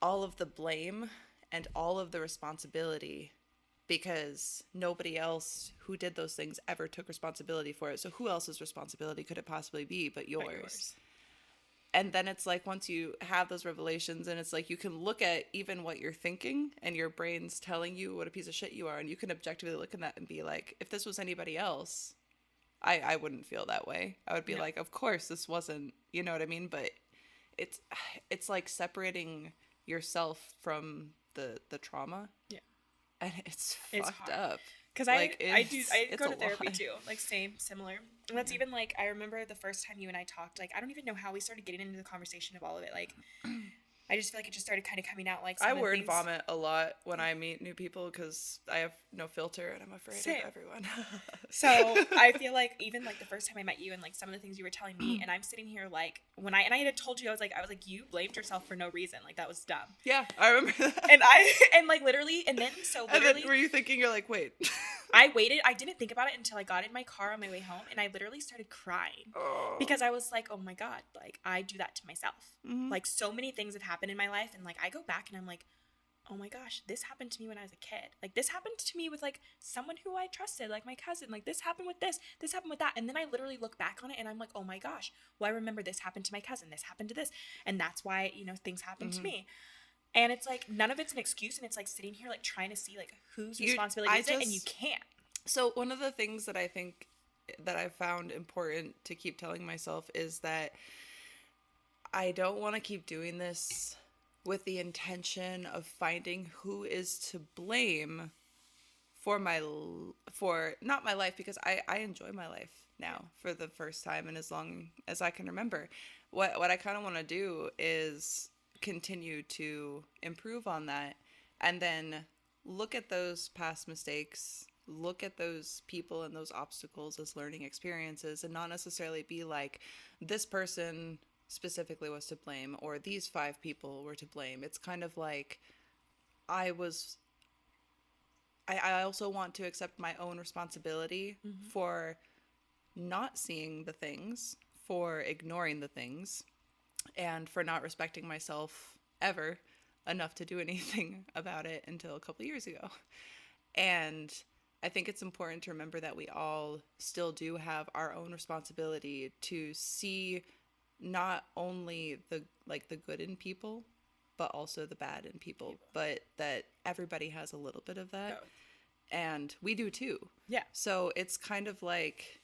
all of the blame and all of the responsibility because nobody else who did those things ever took responsibility for it. So who else's responsibility could it possibly be but yours? And then it's like, once you have those revelations and it's like, you can look at even what you're thinking and your brain's telling you what a piece of shit you are. And you can objectively look at that and be like, if this was anybody else, I wouldn't feel that way. I would be like, of course this wasn't, you know what I mean? But it's like separating yourself from the trauma. Yeah. And it's fucked up. Because like, I go to therapy too, like similar. And that's even like, I remember the first time you and I talked, like, I don't even know how we started getting into the conversation of all of it. Like, I just feel like it just started kind of coming out, like, I word vomit a lot when I meet new people because I have no filter and I'm afraid of everyone. So I feel like even like the first time I met you and like some of the things you were telling me, and I'm sitting here like and I had told you, I was like you blamed yourself for no reason, like that was dumb. Yeah, I remember that. And like literally, and then literally, and then were you thinking, you're like, wait. I waited. I didn't think about it until I got in my car on my way home, and I literally started crying because I was like, oh my God, like I do that to myself. Mm-hmm. Like so many things have happened in my life, and like I go back and I'm like, oh my gosh, this happened to me when I was a kid. Like this happened to me with like someone who I trusted, like my cousin. Like this happened with this happened with that. And then I literally look back on it and I'm like, oh my gosh, well, I remember this happened to my cousin. This happened to this. And that's why, things happen to me. And it's like, none of it's an excuse. And it's like sitting here, like trying to see like whose responsibility is it? And you can't. So one of the things that I think that I've found important to keep telling myself is that I don't want to keep doing this with the intention of finding who is to blame for not my life, because I enjoy my life now for the first time and as long as I can remember. What I kind of want to do is continue to improve on that and then look at those past mistakes, look at those people and those obstacles as learning experiences, and not necessarily be like, this person specifically was to blame or these 5 people were to blame. It's kind of like I also want to accept my own responsibility for not seeing the things, for ignoring the things, and for not respecting myself ever enough to do anything about it until a couple years ago. And I think it's important to remember that we all still do have our own responsibility to see not only the good in people, but also the bad in people, but that everybody has a little bit of that. Oh. And we do too. Yeah. So it's kind of like,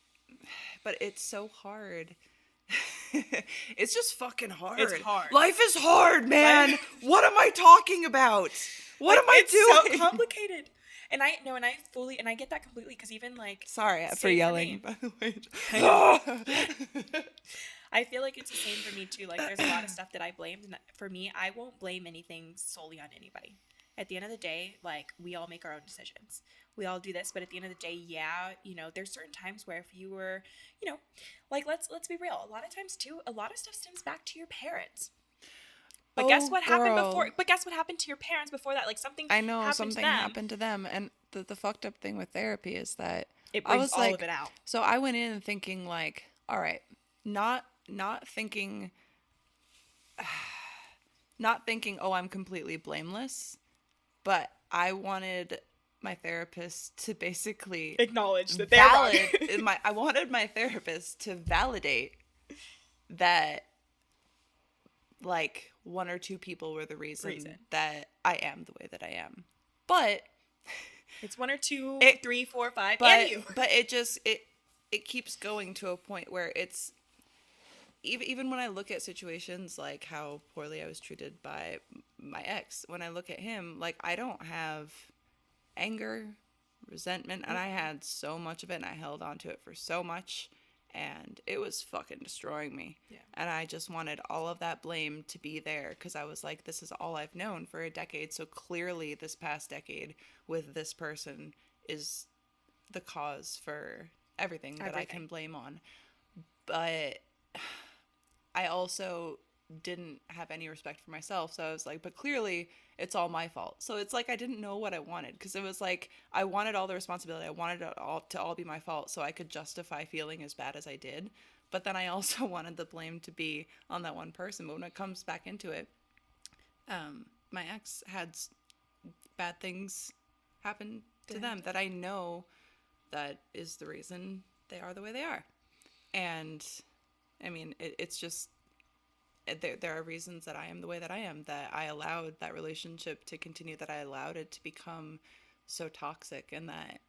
but it's so hard. It's just fucking hard. It's hard. Life is hard, man. What am I talking about? What am I doing? It's so complicated. And I get that completely, because even like... Sorry for yelling, by the way. I feel like it's the same for me too. Like, there's a lot of stuff that I blamed, and for me, I won't blame anything solely on anybody. At the end of the day, like, we all make our own decisions. We all do this, but at the end of the day, yeah, you know, there's certain times where if you were, you know, like, let's be real. A lot of times too, a lot of stuff stems back to your parents. But guess what happened before? But guess what happened to your parents before that? Like, something happened to them. And the fucked up thing with therapy is that it brings all of it out. So I went in thinking like, all right, not thinking, oh, I'm completely blameless, but I wanted my therapist to basically acknowledge that they're wrong. I wanted my therapist to validate that, like, one or two people were the reason that I am the way that I am. But it's 1 or 2, 3, 4, 5, but, and you. But it keeps going to a point where it's even when I look at situations like how poorly I was treated by my ex, when I look at him, like, I don't have anger, resentment, and I had so much of it, and I held on to it for so much, and it was fucking destroying me. Yeah. And I just wanted all of that blame to be there, because I was like, this is all I've known for a decade, so clearly this past decade with this person is the cause for everything that I can blame on. But I also didn't have any respect for myself, so I was like, but clearly it's all my fault. So it's like I didn't know what I wanted, because it was like I wanted all the responsibility. I wanted it all to be my fault so I could justify feeling as bad as I did. But then I also wanted the blame to be on that one person. But when it comes back into it, my ex had bad things happen to them that I know that is the reason they are the way they are. And I mean, it's just, there are reasons that I am the way that I am, that I allowed that relationship to continue, that I allowed it to become so toxic, and that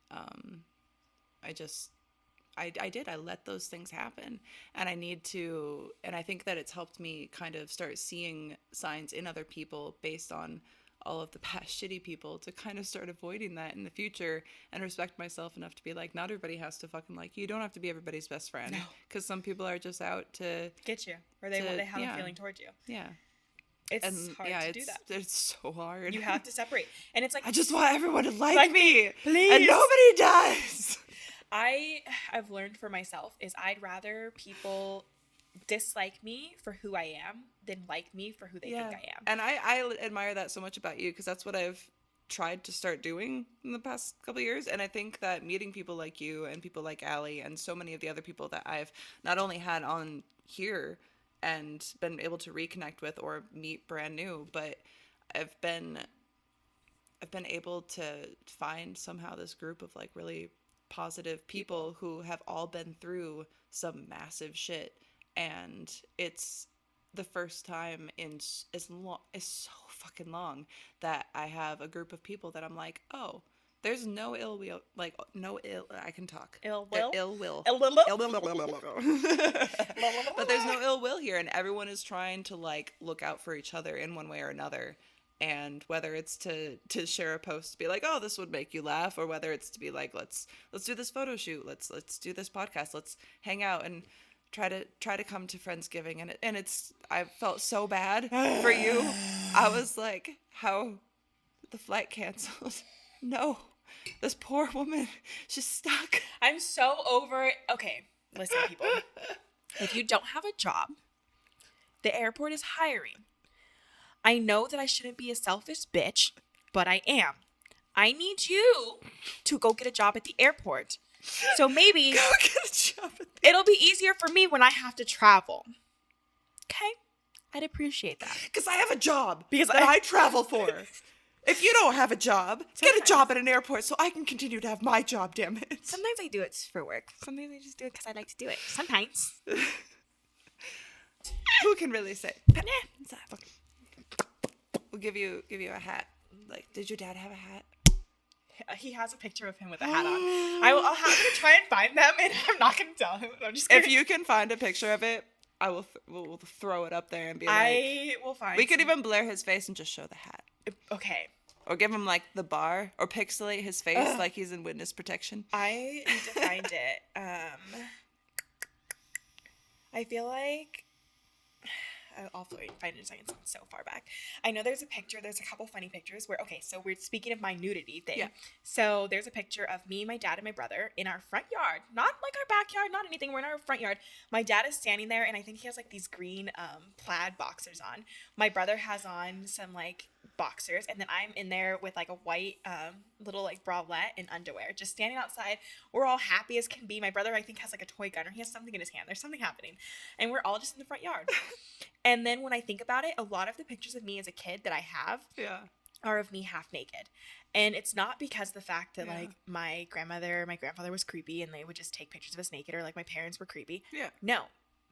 I let those things happen. And I think that it's helped me kind of start seeing signs in other people based on all of the past shitty people, to kind of start avoiding that in the future, and respect myself enough to be like, not everybody has to fucking like you. You don't have to be everybody's best friend, because some people are just out to get you, or they have a feeling towards you. Yeah. It's hard to do that. It's so hard. You have to separate. And it's like, I just want everyone to like me. Please. And nobody does. I've learned for myself is I'd rather people dislike me for who I am than like me for who they think I am. And I admire that so much about you, because that's what I've tried to start doing in the past couple of years. And I think that meeting people like you and people like Allie and so many of the other people that I've not only had on here and been able to reconnect with or meet brand new, but I've been able to find somehow this group of like really positive people who have all been through some massive shit. And it's the first time in it's so fucking long that I have a group of people that I'm like, oh, there's no ill will, like no ill. I can talk. Ill will. Ill will. Ill will. But there's no ill will here, and everyone is trying to like look out for each other in one way or another. And whether it's to share a post to be like, oh, this would make you laugh, or whether it's to be like, let's do this photo shoot, let's do this podcast, let's hang out and try to come to Friendsgiving, and it's I felt so bad for you. I was like, how the flight canceled? No, this poor woman, she's stuck. I'm so over it. Okay, listen, people. If you don't have a job, the airport is hiring. I know that I shouldn't be a selfish bitch, but I am. I need you to go get a job at the airport. So maybe Go get a job at it'll be easier for me when I have to travel. Okay? I'd appreciate that. Because I have a job Because that I travel for. If you don't have a job, get a Sometimes. job at an airport so I can continue to have my job, damn it. Sometimes I do it for work. Sometimes I just do it because I like to do it. Sometimes. Who can really say? Nah. We'll give you a hat. Like, did your dad have a hat? He has a picture of him with a hat on. I'll have to try and find them, and I'm not going to tell him. I'm just If you can find a picture of it, I will. We'll throw it up there and be like. I will find. We could even blur his face and just show the hat. Okay. Or give him like the bar, or pixelate his face like he's in witness protection. I need to find it. I feel like I'll find it in a second. It's so far back. I know there's a picture. There's a couple funny pictures where, okay, so we're speaking of my nudity thing. Yeah. So there's a picture of me, my dad, and my brother in our front yard. Not like our backyard, not anything. We're in our front yard. My dad is standing there, and I think he has like these green plaid boxers on. My brother has on some like boxers, and then I'm in there with like a white little like bralette and underwear, just standing outside. We're all happy as can be. My brother, I think, has like a toy gun, or he has something in his hand. There's something happening, and we're all just in the front yard. And then when I think about it, a lot of the pictures of me as a kid that I have are of me half naked. And it's not because of the fact that like my grandfather was creepy and they would just take pictures of us naked, or like my parents were creepy. Yeah. No,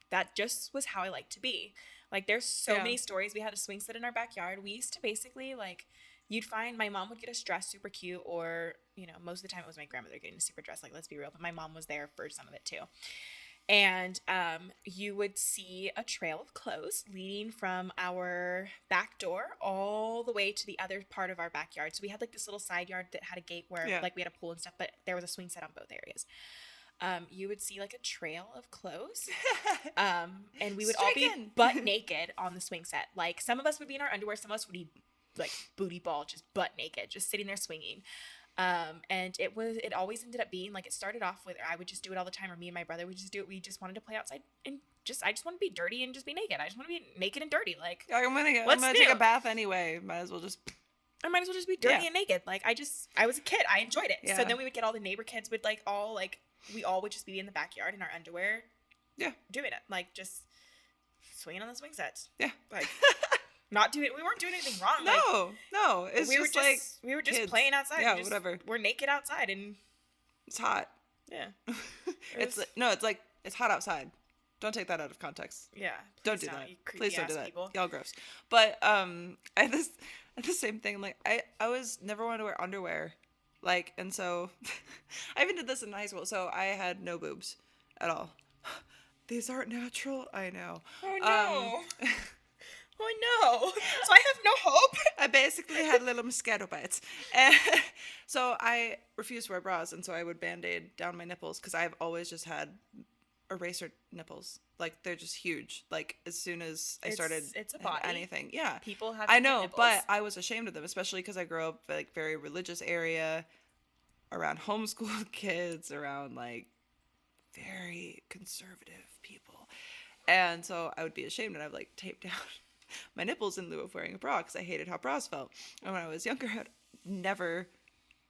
that just was how I like to be. Like there's so many stories. We had a swing set in our backyard. We used to basically like, you'd find my mom would get us dressed super cute, or, you know, most of the time it was my grandmother getting us super dressed. Like, let's be real. But my mom was there for some of it too. And you would see a trail of clothes leading from our back door all the way to the other part of our backyard. So we had like this little side yard that had a gate where like we had a pool and stuff, but there was a swing set on both areas. You would see like a trail of clothes, and we would all be butt naked on the swing set. Like some of us would be in our underwear, some of us would be like booty ball, just butt naked, just sitting there swinging. And it always ended up being like, it started off with, I would just do it all the time, or me and my brother would just do it. We just wanted to play outside and I just want to be dirty and just be naked. I just want to be naked and dirty. Like, I'm gonna take a bath anyway. I might as well just be dirty and naked. Like I was a kid. I enjoyed it. Yeah. So then we would get all the neighbor kids would like all like, we all would just be in the backyard in our underwear. Yeah. Doing it. Like just swinging on the swing sets. Yeah. Like we weren't doing anything wrong. No. It's we were just kids. playing outside. Yeah, whatever. We're naked outside and it's hot. Yeah. It's hot outside. Don't take that out of context. Yeah. Don't do that. Please don't do that. People. Y'all gross. But I had the same thing. Like I was never wanted to wear underwear. Like, and so I even did this in high school. So I had no boobs at all. These aren't natural. I know. Oh no. Oh no. So I have no hope. I basically had little mosquito bites. And so I refused to wear bras, and so I would Band-Aid down my nipples because I've always just had eraser nipples. Like, they're just huge. Like, as soon as I started it's a body. anything. Yeah. People have I know, nipples. but I was ashamed of them, especially because I grew up like very religious area, around homeschooled kids, around like very conservative people. And so I would be ashamed, and I would like tape down my nipples in lieu of wearing a bra because I hated how bras felt. And when I was younger, I'd never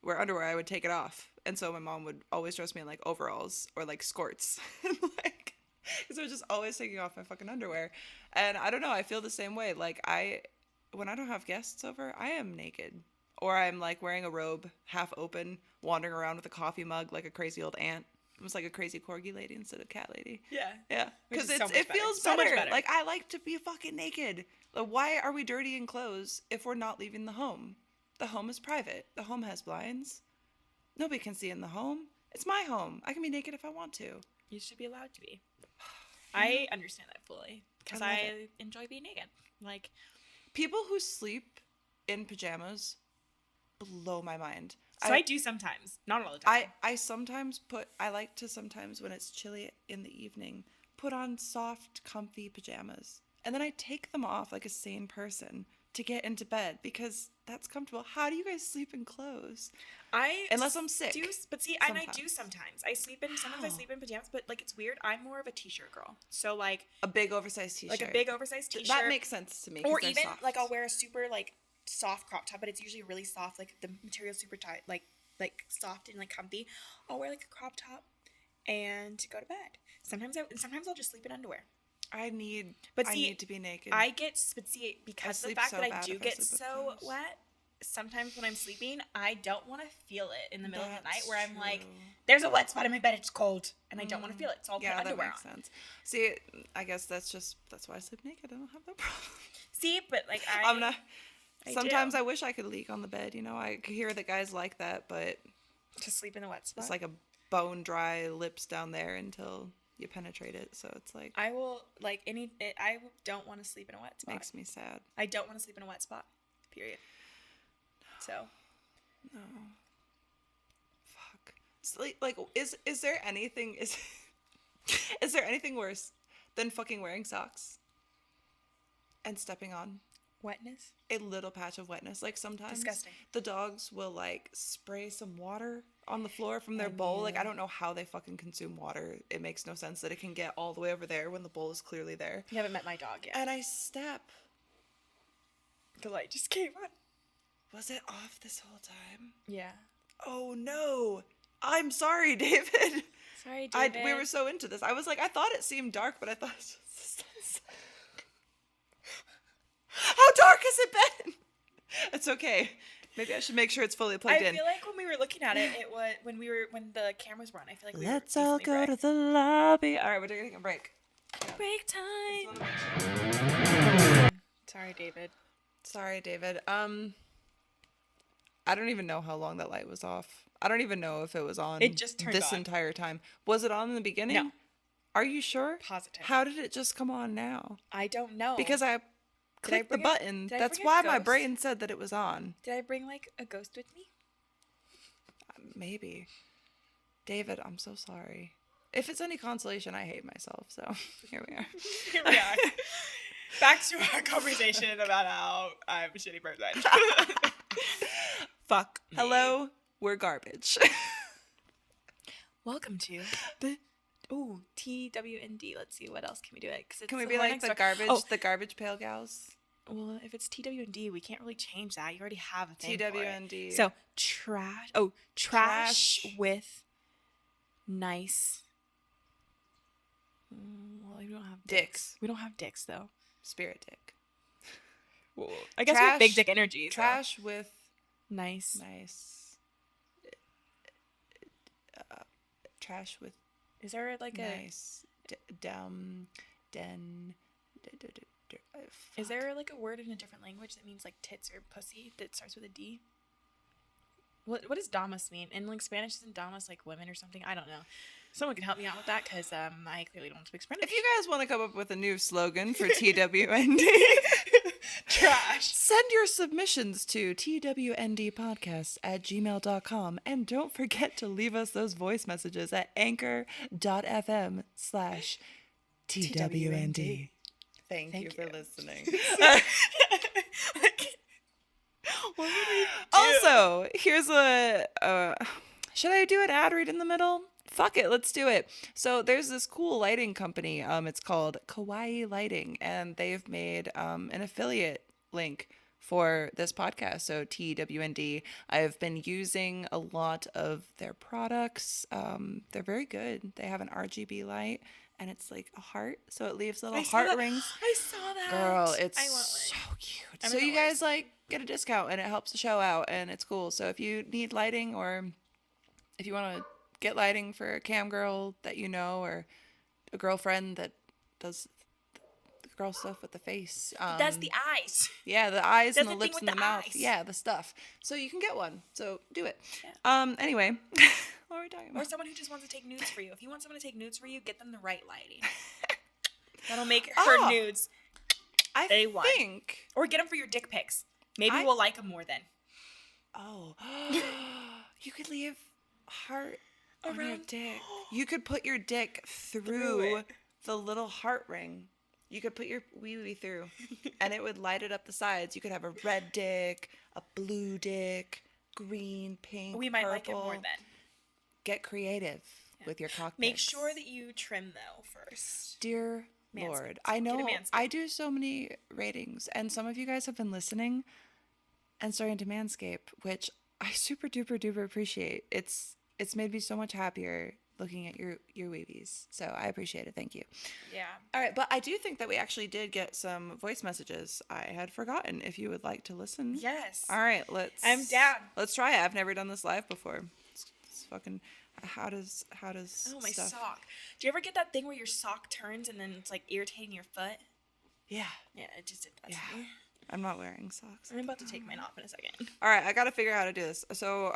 wear underwear. I would take it off. And so my mom would always dress me in like overalls or like skirts. And like, because I was just always taking off my fucking underwear. And I don't know, I feel the same way. Like when I don't have guests over, I am naked. Or I'm like wearing a robe half open, wandering around with a coffee mug like a crazy old aunt. It was like a crazy corgi lady instead of cat lady. Yeah. Because it feels so better. much better. Like, I like to be fucking naked. Like, why are we dirty in clothes if we're not leaving the home? The home is private. The home has blinds. Nobody can see in the home. It's my home. I can be naked if I want to. You should be allowed to be. I understand that fully because I enjoy being naked. Like, people who sleep in pajamas blow my mind. So I do sometimes, not all the time. I like to sometimes when it's chilly in the evening, put on soft, comfy pajamas. And then I take them off like a sane person to get into bed because that's comfortable. How do you guys sleep in clothes? Unless I'm sick. And I do sometimes. Sometimes I sleep in pajamas, but like it's weird. I'm more of a t-shirt girl. So like a big oversized t-shirt. Like a big oversized t-shirt. That makes sense to me. Or even like I'll wear a super like soft crop top, but it's usually really soft, like the material's super tight, like soft and like comfy. I'll wear like a crop top and go to bed. Sometimes I'll just sleep in underwear. I need to be naked. But see, because of the fact so that I bad do if I get sleep with so clothes. wet, sometimes when I'm sleeping, I don't want to feel it in the middle of the night That's where I'm like, true. there's a wet spot in my bed, it's cold, and I don't want to feel it, so I'll Yeah, put that underwear makes on. sense. See, I guess that's why I sleep naked. I don't have that problem. See, but like I'm not. I Sometimes do. I wish I could leak on the bed. You know, I could hear that guys like that, but To sleep in the wet spot. it's like a bone dry lips down there until you penetrate it. So it's like I will I don't want to sleep in a wet spot. makes me sad. I don't want to sleep in a wet spot. Period. So. No. Fuck. So, like is there anything is there anything worse than fucking wearing socks and stepping on Wetness? a little patch of wetness? Like sometimes Disgusting. the dogs will like spray some water on the floor from their bowl. Like I don't know how they fucking consume water. It makes no sense that it can get all the way over there when the bowl is clearly there. You haven't met my dog yet. And I step. The light just came on. Was it off this whole time? Yeah. Oh no. I'm sorry, David. Sorry, David. We were so into this. I was like, I thought it seemed dark, but I thought it was just... How dark has it been? It's okay. Maybe I should make sure it's fully plugged in. I feel like when we were looking at it, it was when the cameras were on. I feel like we Let's were all go to the lobby. All right, we're taking a break. break time. Sorry, David. Sorry, David. I don't even know how long that light was off. I don't even know if it was on. It just turned this on. entire time. Was it on in the beginning? No. Are you sure? Positive. How did it just come on now? I don't know. Because I clicked the bring button. did I That's bring a why my ghost? brain said that it was on. Did I bring like a ghost with me? Maybe. David, I'm so sorry. If it's any consolation, I hate myself. So here we are. Here we are. Back to our conversation about how I'm a shitty person. Fuck me. Hello, we're garbage. Welcome to the TWND. Let's see, what else can we do? Can we be like the garbage pail gals? Well, if it's TWND, we can't really change that. You already have a thing TWND. For it. So trash. Oh, trash with nice. Well, we don't have dicks. We don't have dicks though. Spirit dick. Well, I guess we have big dick energy. Trash with nice. Trash with. Is there like nice, Is there like a word in a different language that means like tits or pussy that starts with a D? What does damas mean? In like Spanish, isn't damas like women or something? I don't know. Someone can help me out with that because I clearly don't speak Spanish. If you guys want to come up with a new slogan for TWND, trash. Send your submissions to twndpodcast@gmail.com and don't forget to leave us those voice messages at anchor.fm/TWND. Thank you for listening. What would we do? Also, here's should I do an ad read in the middle? Fuck it, let's do it. So there's this cool lighting company. It's called Kawaii Lighting, and they've made an affiliate link for this podcast. So TWND. I've been using a lot of their products. They're very good. They have an RGB light, and it's like a heart, so it leaves little heart rings. I saw that. Girl, it's so cute. So you guys like get a discount, and it helps the show out, and it's cool. So if you need lighting, or if you want to get lighting for a cam girl that you know, or a girlfriend that does the girl stuff with the face. That's the eyes. Yeah, the eyes and the thing lips with and the the mouth. eyes. Yeah, the stuff. So you can get one. So do it. Yeah. Anyway, what are we talking about? Or someone who just wants to take nudes for you. If you want someone to take nudes for you, get them the right lighting. That'll make her nudes I A1. think. Or get them for your dick pics. Maybe I- we'll like them more then. Oh, you could leave heart on your Around- dick. You could put your dick Through through it. the little heart ring. You could put your wee through, and it would light it up the sides. You could have a red dick, a blue dick, green, pink, We might purple. like it more then. Get creative with your cock Make pics. sure that you trim though first. Dear Manscaped. Lord, I Get a know Manscaped. I do so many ratings, and some of you guys have been listening and starting to Manscape, which I super duper duper appreciate. It's it's made me so much happier looking at your weebies. So I appreciate it. Thank you. Yeah. All right, but I do think that we actually did get some voice messages. I had forgotten if you would like to listen. Yes. All right, I'm down. Let's try it. I've never done this live before. It's fucking how does Oh, my stuff... sock. Do you ever get that thing where your sock turns and then it's like irritating your foot? Yeah. Yeah, it just did that to me. I'm not wearing socks. I'm about to take mine off in a second. All right, I got to figure out how to do this. So,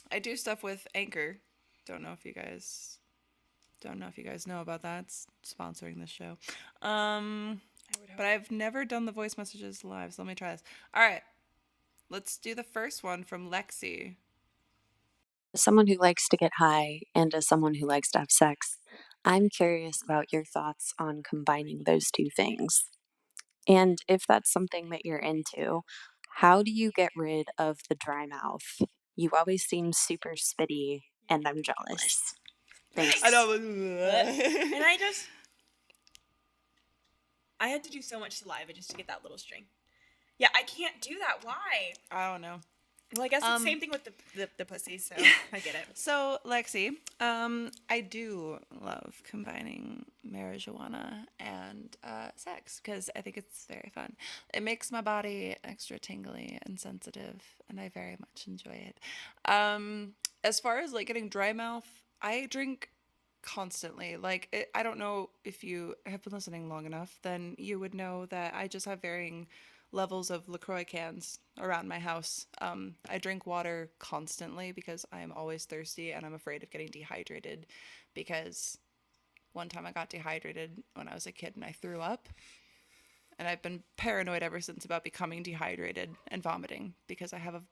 I do stuff with Anchor. Don't know if you guys know about that. It's sponsoring this show. But I've never done the voice messages live, so let me try this. All right. Let's do the first one from Lexi. As someone who likes to get high and as someone who likes to have sex, I'm curious about your thoughts on combining those two things. And if that's something that you're into, how do you get rid of the dry mouth? You always seem super spitty, and I'm jealous. Thanks. I know. And I had to do so much saliva just to get that little string. Yeah, I can't do that. Why? I don't know. Well, I guess it's the same thing with the pussy, so I get it. So, Lexi, I do love combining marijuana and sex because I think it's very fun. It makes my body extra tingly and sensitive, and I very much enjoy it. As far as like getting dry mouth, I drink constantly. Like, I don't know if you have been listening long enough, then you would know that I just have varying levels of LaCroix cans around my house. I drink water constantly because I'm always thirsty and I'm afraid of getting dehydrated, because one time I got dehydrated when I was a kid and I threw up, and I've been paranoid ever since about becoming dehydrated and vomiting because I have a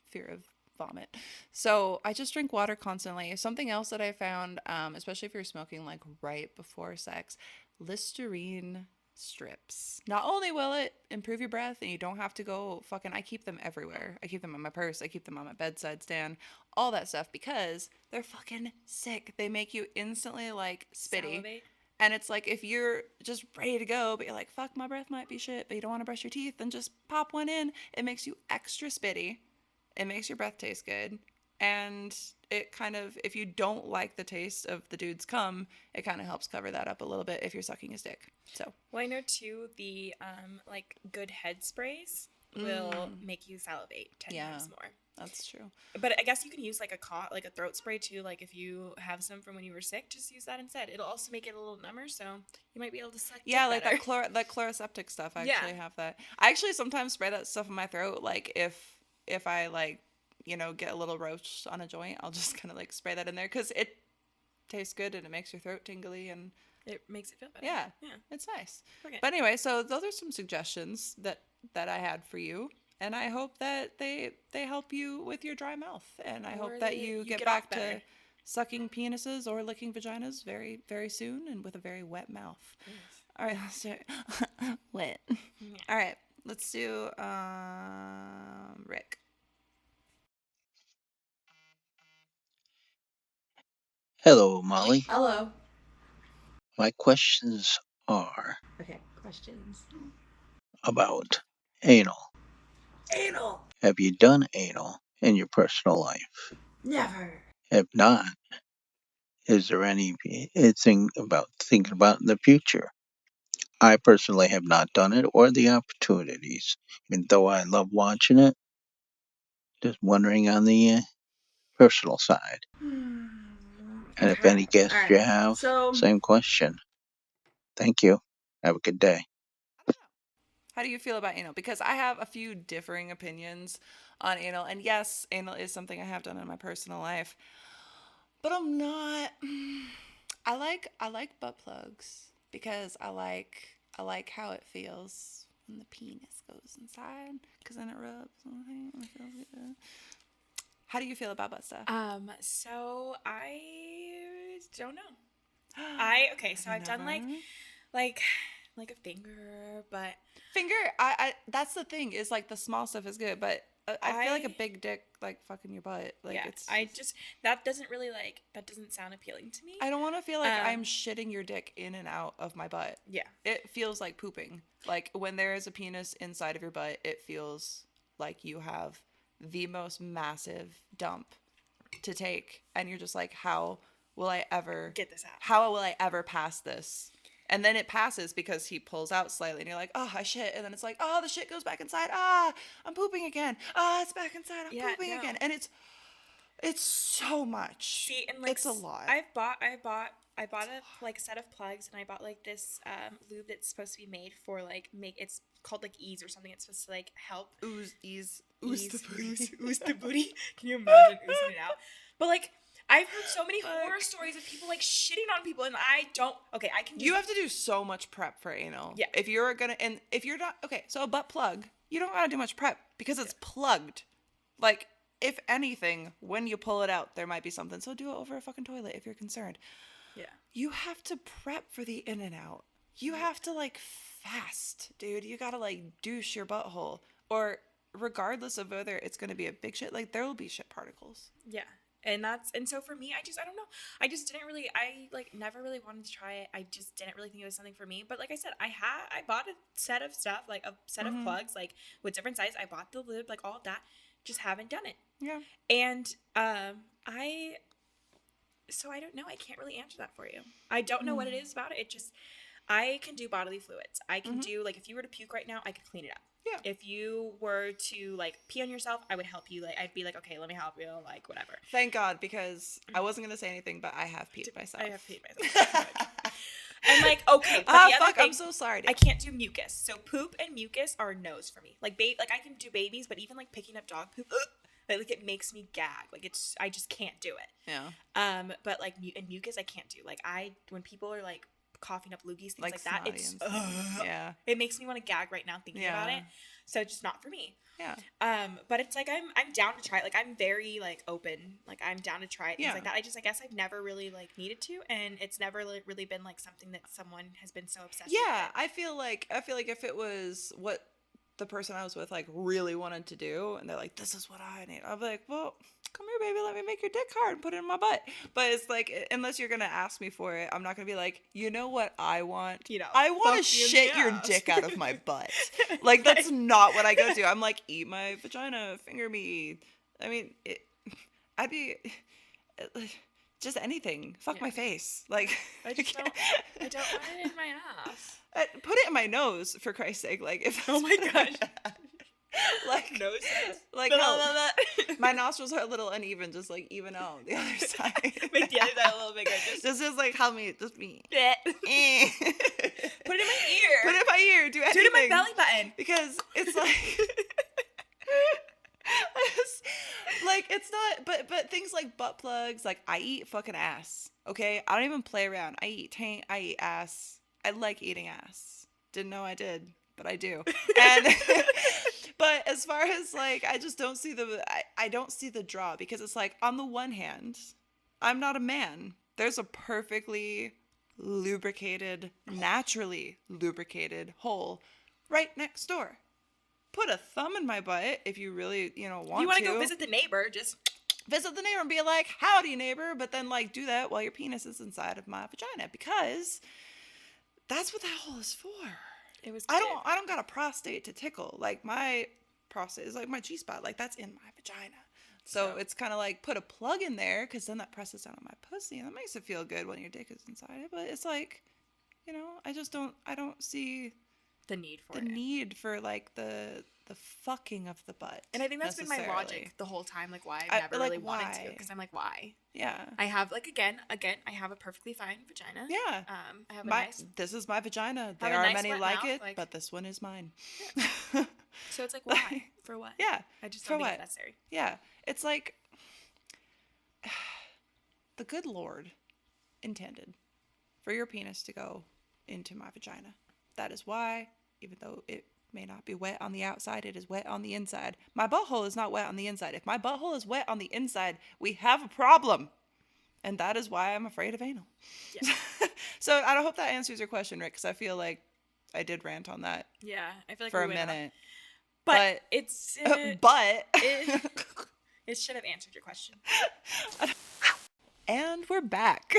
fear of vomit. So I just drink water constantly. Something else that I found, especially if you're smoking like right before sex, Listerine strips. Not only will it improve your breath and you don't have to go fucking... I keep them everywhere. I keep them in my purse. I keep them on my bedside stand. All that stuff, because they're fucking sick. They make you instantly like spitty. Salivate. And it's like, if you're just ready to go, but you're like, fuck, my breath might be shit, but you don't want to brush your teeth, then just pop one in. It makes you extra spitty. It makes your breath taste good. And it kind of, if you don't like the taste of the dude's cum, it kind of helps cover that up a little bit if you're sucking his dick. So, well, I know too, the like good head sprays will make you salivate 10 times more. That's true. But I guess you can use like a throat spray too. Like if you have some from when you were sick, just use that instead. It'll also make it a little number, so you might be able to suck. Yeah, like better. that chloroseptic stuff. I actually have that. I actually sometimes spray that stuff in my throat. Like if I like, you know, get a little roach on a joint, I'll just kind of like spray that in there because it tastes good and it makes your throat tingly and it makes it feel better. Yeah, it's nice. Okay. But anyway, so those are some suggestions that I had for you, and I hope that they help you with your dry mouth, and I hope that you get back to sucking penises or licking vaginas very, very soon and with a very wet mouth. Yes. All right, let's do it. Wet. Yeah. All right, let's do Rick. Hello, Molly. Hello. My questions are questions about anal. Anal. Have you done anal in your personal life? Never. If not, is there anything about thinking about in the future? I personally have not done it or the opportunities, even though I love watching it. Just wondering on the personal side. And if any guests you have, same question. Thank you. Have a good day. How do you feel about anal? Because I have a few differing opinions on anal. And yes, anal is something I have done in my personal life. But I'm not... I like butt plugs because I like how it feels when the penis goes inside, because then it rubs and it feels good. How do you feel about butt stuff? So I don't know. So I've done like a finger, but I that's the thing, is like the small stuff is good, but I feel like a big dick like fucking your butt. Like, yeah, it's that doesn't sound appealing to me. I don't want to feel like I'm shitting your dick in and out of my butt. Yeah. It feels like pooping. Like when there is a penis inside of your butt, it feels like you have the most massive dump to take, and you're just like, how will I ever Get this out. How will I ever pass this? And then it passes because he pulls out slightly, and you're like, oh, I shit. And then it's like, oh, the shit goes back inside. Ah, I'm pooping again. Ah, it's back inside. I'm pooping again. And it's so much. See, and like it's a lot. I bought a like set of plugs, and I bought like this lube that's supposed to be made for like it's called like ease or something. It's supposed to like help Ooze the booty. ooze the booty. Can you imagine oozing it out? But like I've heard so many horror stories of people like shitting on people, and I don't. Okay, I can. You have to do so much prep for anal. Yeah. If you're not okay, so a butt plug, you don't gotta do much prep because it's plugged. Like, if anything, when you pull it out, there might be something. So do it over a fucking toilet if you're concerned. Yeah. You have to prep for the in and out. You have to like fast, dude. You gotta like douche your butthole, or regardless of whether it's gonna be a big shit, like there will be shit particles. Yeah. And so for me, I don't know. I just didn't really, I like never really wanted to try it. I just didn't really think it was something for me. But like I said, I bought a set of stuff, like a set of plugs, like with different sizes. I bought the lube, like all of that. Just haven't done it. Yeah. And so I don't know. I can't really answer that for you. I don't know what it is about it. It just, I can do bodily fluids. I can do, like, if you were to puke right now, I could clean it up. Yeah. If you were to like pee on yourself, I would help you. Like, I'd be like, okay, let me help you. Like, whatever. Thank God, because I wasn't gonna say anything, but I have peed myself. I have peed myself. And like, okay, but the other fuck, thing, I'm so sorry. I can't do mucus. So poop and mucus are no's for me. Like, like I can do babies, but even like picking up dog poop, like it makes me gag. Like I just can't do it. Yeah. But like mucus, I can't do. Like when people are like coughing up loogies, things like that, it's yeah. It makes me want to gag right now thinking about it. So it's just not for me. Yeah. But it's like I'm down to try it. Like I'm very like open. Like I'm down to try it, things like that. I guess I've never really like needed to, and it's never really been like something that someone has been so obsessed with. Yeah, I feel like if it was what the person I was with like really wanted to do, and they're like, this is what I need, I'd be like, well, come here, baby, let me make your dick hard and put it in my butt. But it's like, unless you're gonna ask me for it, I'm not gonna be like, you know what I want? You know, I want to shit your dick out of my butt. Like, that's not what I go to. I'm like, eat my vagina, finger me. I mean, I'd be just anything. Fuck my face. Like, I don't want it in my ass. Put it in my nose, for Christ's sake. Like, if oh my gosh. Like, nose sense. Like, my nostrils are a little uneven, just like even out the other side. Make the other side a little bigger. Just like help me, just me. Put it in my ear. Put it in my ear. Do anything. Do it in my belly button. Because it's like, like it's not. But things like butt plugs. Like, I eat fucking ass. Okay, I don't even play around. I eat taint. I eat ass. I like eating ass. Didn't know I did, but I do. And but as far as like, I just don't see I don't see the draw, because it's like, on the one hand, I'm not a man. There's a perfectly lubricated, naturally lubricated hole right next door. Put a thumb in my butt if you really, want to. You want to go visit the neighbor, just visit the neighbor and be like, howdy neighbor, but then like do that while your penis is inside of my vagina, because that's what that hole is for. It was. I don't got a prostate to tickle. Like, my prostate is like my G-spot. Like, that's in my vagina. So it's kind of like, put a plug in there, because then that presses down on my pussy, and that makes it feel good when your dick is inside it. But it's like, I don't see the need for like the fucking of the butt. And I think that's been my logic the whole time, like why I've never really wanted to, because I'm like, why? Yeah. I have like again, I have a perfectly fine vagina. Yeah. I have this is my vagina. There are many like it, but this one is mine. Yeah. So it's like, why? For what? Yeah. I just don't think it's necessary. Yeah. It's like, the good Lord intended for your penis to go into my vagina. That is why, even though it may not be wet on the outside, it is wet on the inside. My butthole is not wet on the inside. If my butthole is wet on the inside, we have a problem. And that is why I'm afraid of anal. Yeah. So I hope that answers your question, Rick, because I feel like I did rant on that. Yeah, I feel like for a minute. But it should have answered your question. And we're back.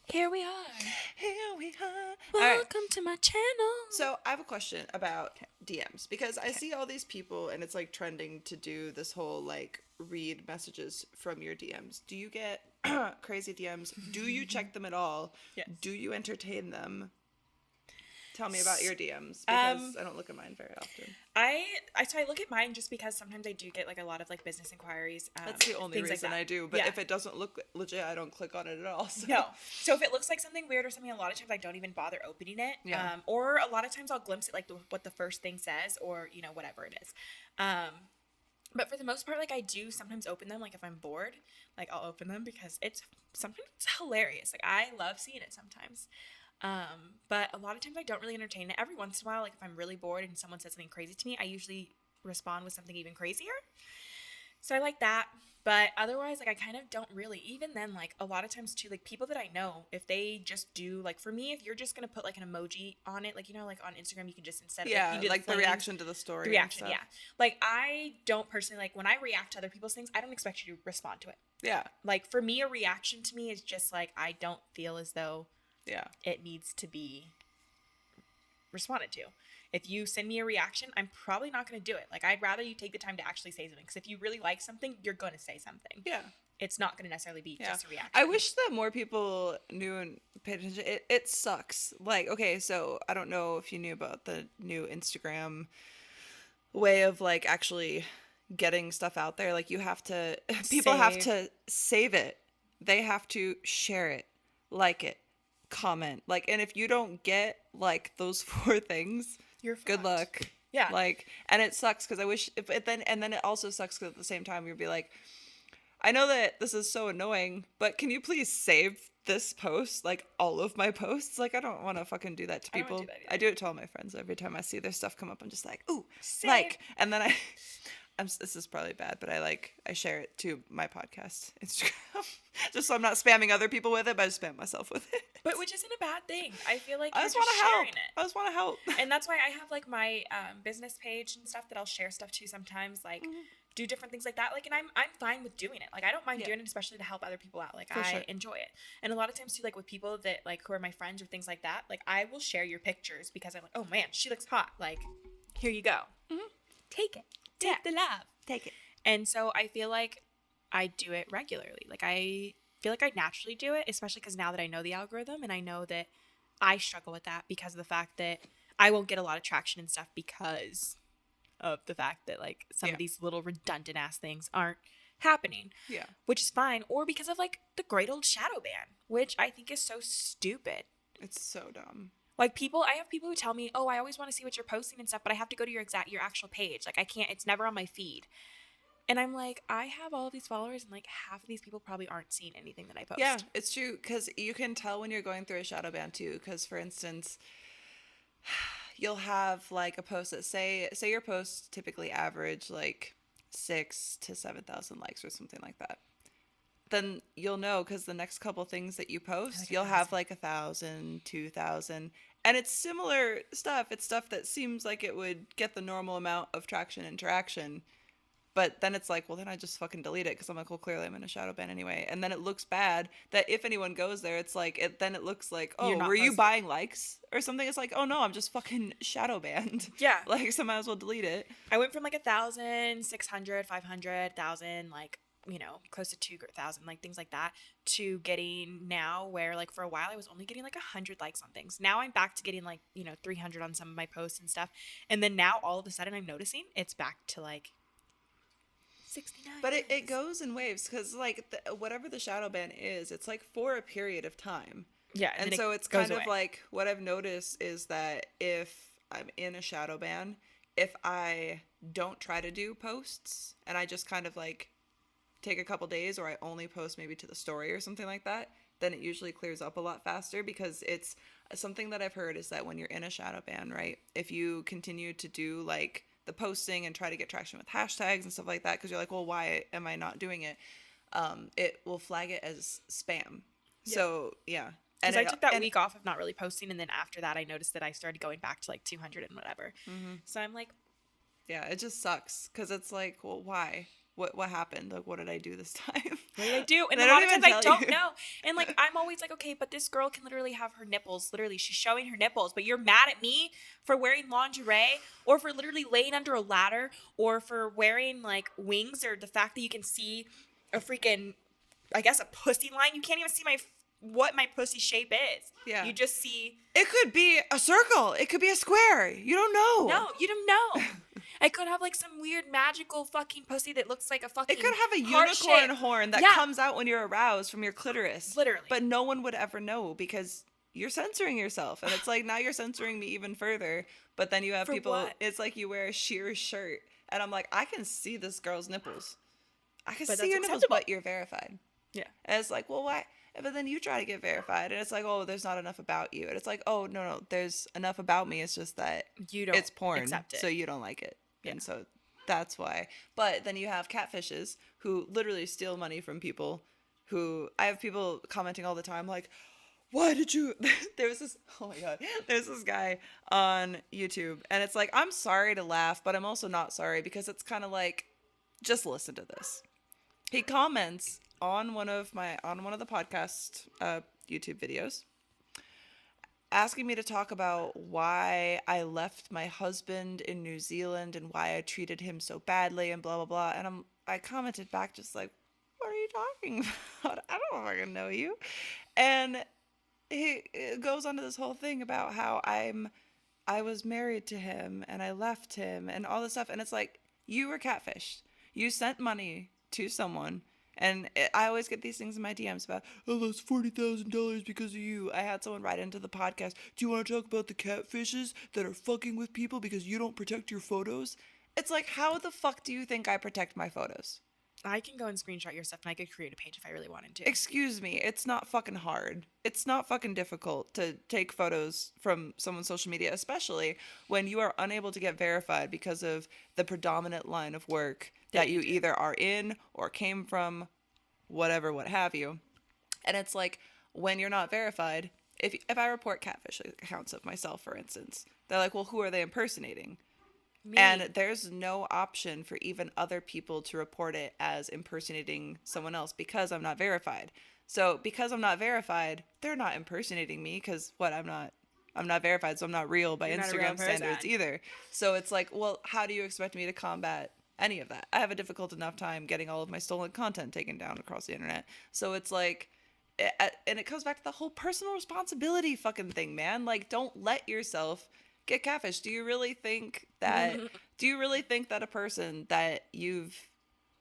Here we are. Welcome to my channel. So I have a question about DMs, because I see all these people and it's like trending to do this whole like read messages from your DMs? Do you get crazy DMs? Do you check them at all? Yes. Do you entertain them? Tell me about your DMs, because I don't look at mine very often. So I look at mine just because sometimes I do get like a lot of like business inquiries. That's the only reason I do. But if it doesn't look legit, I don't click on it at all. So. No. So if it looks like something weird or something, a lot of times I don't even bother opening it. Yeah. Or a lot of times I'll glimpse it like what the first thing says, or you know, whatever it is. But for the most part, like I do sometimes open them. Like if I'm bored, like I'll open them because sometimes it's hilarious. Like I love seeing it sometimes. But a lot of times I don't really entertain it. Every once in a while, like if I'm really bored and someone says something crazy to me, I usually respond with something even crazier. So I like that. But otherwise, like I kind of don't really, even then, like a lot of times too, like people that I know, if they just do, like for me, if you're just going to put like an emoji on it, like, you know, like on Instagram, you can just, instead of you do like the reaction to the story. The reaction, yeah. Like I don't personally, like when I react to other people's things, I don't expect you to respond to it. Yeah. Like for me, a reaction to me is just like, I don't feel as though it needs to be responded to. If you send me a reaction, I'm probably not going to do it. Like, I'd rather you take the time to actually say something. Because if you really like something, you're going to say something. Yeah. It's not going to necessarily be just a reaction. I wish that more people knew and paid attention. It sucks. Like, okay, so I don't know if you knew about the new Instagram way of, like, actually getting stuff out there. Like, you have to, people have to save it. They have to share it, like it, comment, like, and if you don't get like those 4 things, you're fucked. Good luck. Yeah. Like, and it sucks because I wish then it also sucks because at the same time you'd be like, I know that this is so annoying, but can you please save this post, like all of my posts? Like, I don't want to fucking do that to people. I do it to all my friends. Every time I see their stuff come up, I'm just like, ooh, save. Like, and then this is probably bad, but I share it to my podcast Instagram just so I'm not spamming other people with it, but I just spam myself with it. But which isn't a bad thing. I feel like I just want to help. I just want to help. And that's why I have like my business page and stuff that I'll share stuff to sometimes, like do different things like that. Like, and I'm fine with doing it. Like, I don't mind doing it, especially to help other people out. Like, I enjoy it. And a lot of times too, like with people that like who are my friends or things like that, like I will share your pictures because I'm like, oh man, she looks hot. Like, here you go. Take it. Take the love. Take it. And so I feel like I do it regularly. Like I feel like I naturally do it, especially because now that I know the algorithm and I know that I struggle with that because of the fact that I won't get a lot of traction and stuff because of the fact that like some of these little redundant ass things aren't happening. Yeah. Which is fine. Or because of like the great old shadow ban, which I think is so stupid. It's so dumb. Like I have people who tell me, oh, I always want to see what you're posting and stuff, but I have to go to your actual page. Like I can't, it's never on my feed. And I'm like, I have all of these followers and like half of these people probably aren't seeing anything that I post. Yeah, it's true. Because you can tell when you're going through a shadow ban too. Because for instance, you'll have like a post that say your posts typically average like 6,000 to 7,000 likes or something like that. Then you'll know because the next couple things that you post, like you'll have like 1,000, 2,000. And it's similar stuff. It's stuff that seems like it would get the normal amount of traction and interaction. But then it's like, well, then I just fucking delete it because I'm like, well, clearly I'm in a shadow ban anyway. And then it looks bad that if anyone goes there, it's like, then it looks like, oh, were you buying likes or something? It's like, oh no, I'm just fucking shadow banned. Yeah. Like, so might as well delete it. I went from like 1,000, 600, 500, 1,000, like, you know, close to 2,000, like things like that, to getting now where like for a while I was only getting like 100 likes on things. Now I'm back to getting like, you know, 300 on some of my posts and stuff. And then now all of a sudden I'm noticing it's back to like 69. But it goes in waves because like whatever the shadow ban is, it's like for a period of time. Yeah. And so it's kind of like what I've noticed is that if I'm in a shadow ban, if I don't try to do posts and I just kind of like take a couple days or I only post maybe to the story or something like that, then it usually clears up a lot faster because it's something that I've heard is that when you're in a shadow ban, right, if you continue to do like the posting and try to get traction with hashtags and stuff like that, because you're like, well, why am I not doing it? It will flag it as spam. Yeah. So yeah. Because I took that week off of not really posting, and then after that I noticed that I started going back to like 200 and whatever. Mm-hmm. So I'm like, yeah, it just sucks because it's like, well, why? what happened? Like, what did I do this time? What did I do? And They a lot don't of times even I tell don't you. know. And like, I'm always like, okay, but this girl can literally have her nipples. Literally, she's showing her nipples. But you're mad at me for wearing lingerie, or for literally laying under a ladder, or for wearing like wings, or the fact that you can see a freaking, I guess, a pussy line. You can't even see what my pussy shape is. Yeah. You just see. It could be a circle. It could be a square. You don't know. No, you don't know. I could have like some weird magical fucking pussy that looks like a fucking. It could have a heart unicorn shape. horn that Yeah. comes out when you're aroused from your clitoris. Literally. But no one would ever know because you're censoring yourself. And it's like, now you're censoring me even further. But then you have For people, what? it's like you wear a sheer shirt. And I'm like, I can see this girl's nipples. I can But see that's your nipples, acceptable. but you're verified. Yeah. And it's like, well, why? But then you try to get verified. And it's like, oh, there's not enough about you. And it's like, oh, no, there's enough about me. It's just that You don't it's porn. accept it. So you don't like it. Yeah. And so that's why. But then you have catfishes who literally steal money from people who, I have people commenting all the time like, why did you, there's this guy on YouTube and it's like, I'm sorry to laugh, but I'm also not sorry because it's kind of like, just listen to this. He comments on one of the podcast YouTube videos asking me to talk about why I left my husband in New Zealand and why I treated him so badly and blah blah blah. And I commented back just like, what are you talking about? I don't fucking know you. And he goes on to this whole thing about how I was married to him and I left him and all this stuff. And it's like, you were catfished. You sent money to someone. And I always get these things in my DMs about, I lost $40,000 because of you. I had someone write into the podcast, do you want to talk about the catfishes that are fucking with people because you don't protect your photos? It's like, how the fuck do you think I protect my photos? I can go and screenshot your stuff and I could create a page if I really wanted to. Excuse me, it's not fucking hard. It's not fucking difficult to take photos from someone's social media, especially when you are unable to get verified because of the predominant line of work that you either are in or came from, whatever, what have you. And it's like, when you're not verified, if I report catfish accounts of myself, for instance, they're like, well, who are they impersonating? Me. And there's no option for even other people to report it as impersonating someone else because I'm not verified. So because I'm not verified, they're not impersonating me because I'm not verified, so I'm not real by You're not a real Instagram standards person. either. So it's like, well, how do you expect me to combat any of that? I have a difficult enough time getting all of my stolen content taken down across the internet. So it's like, and it comes back to the whole personal responsibility fucking thing, man. Like, don't let yourself get catfish. Do you really think that a person that you've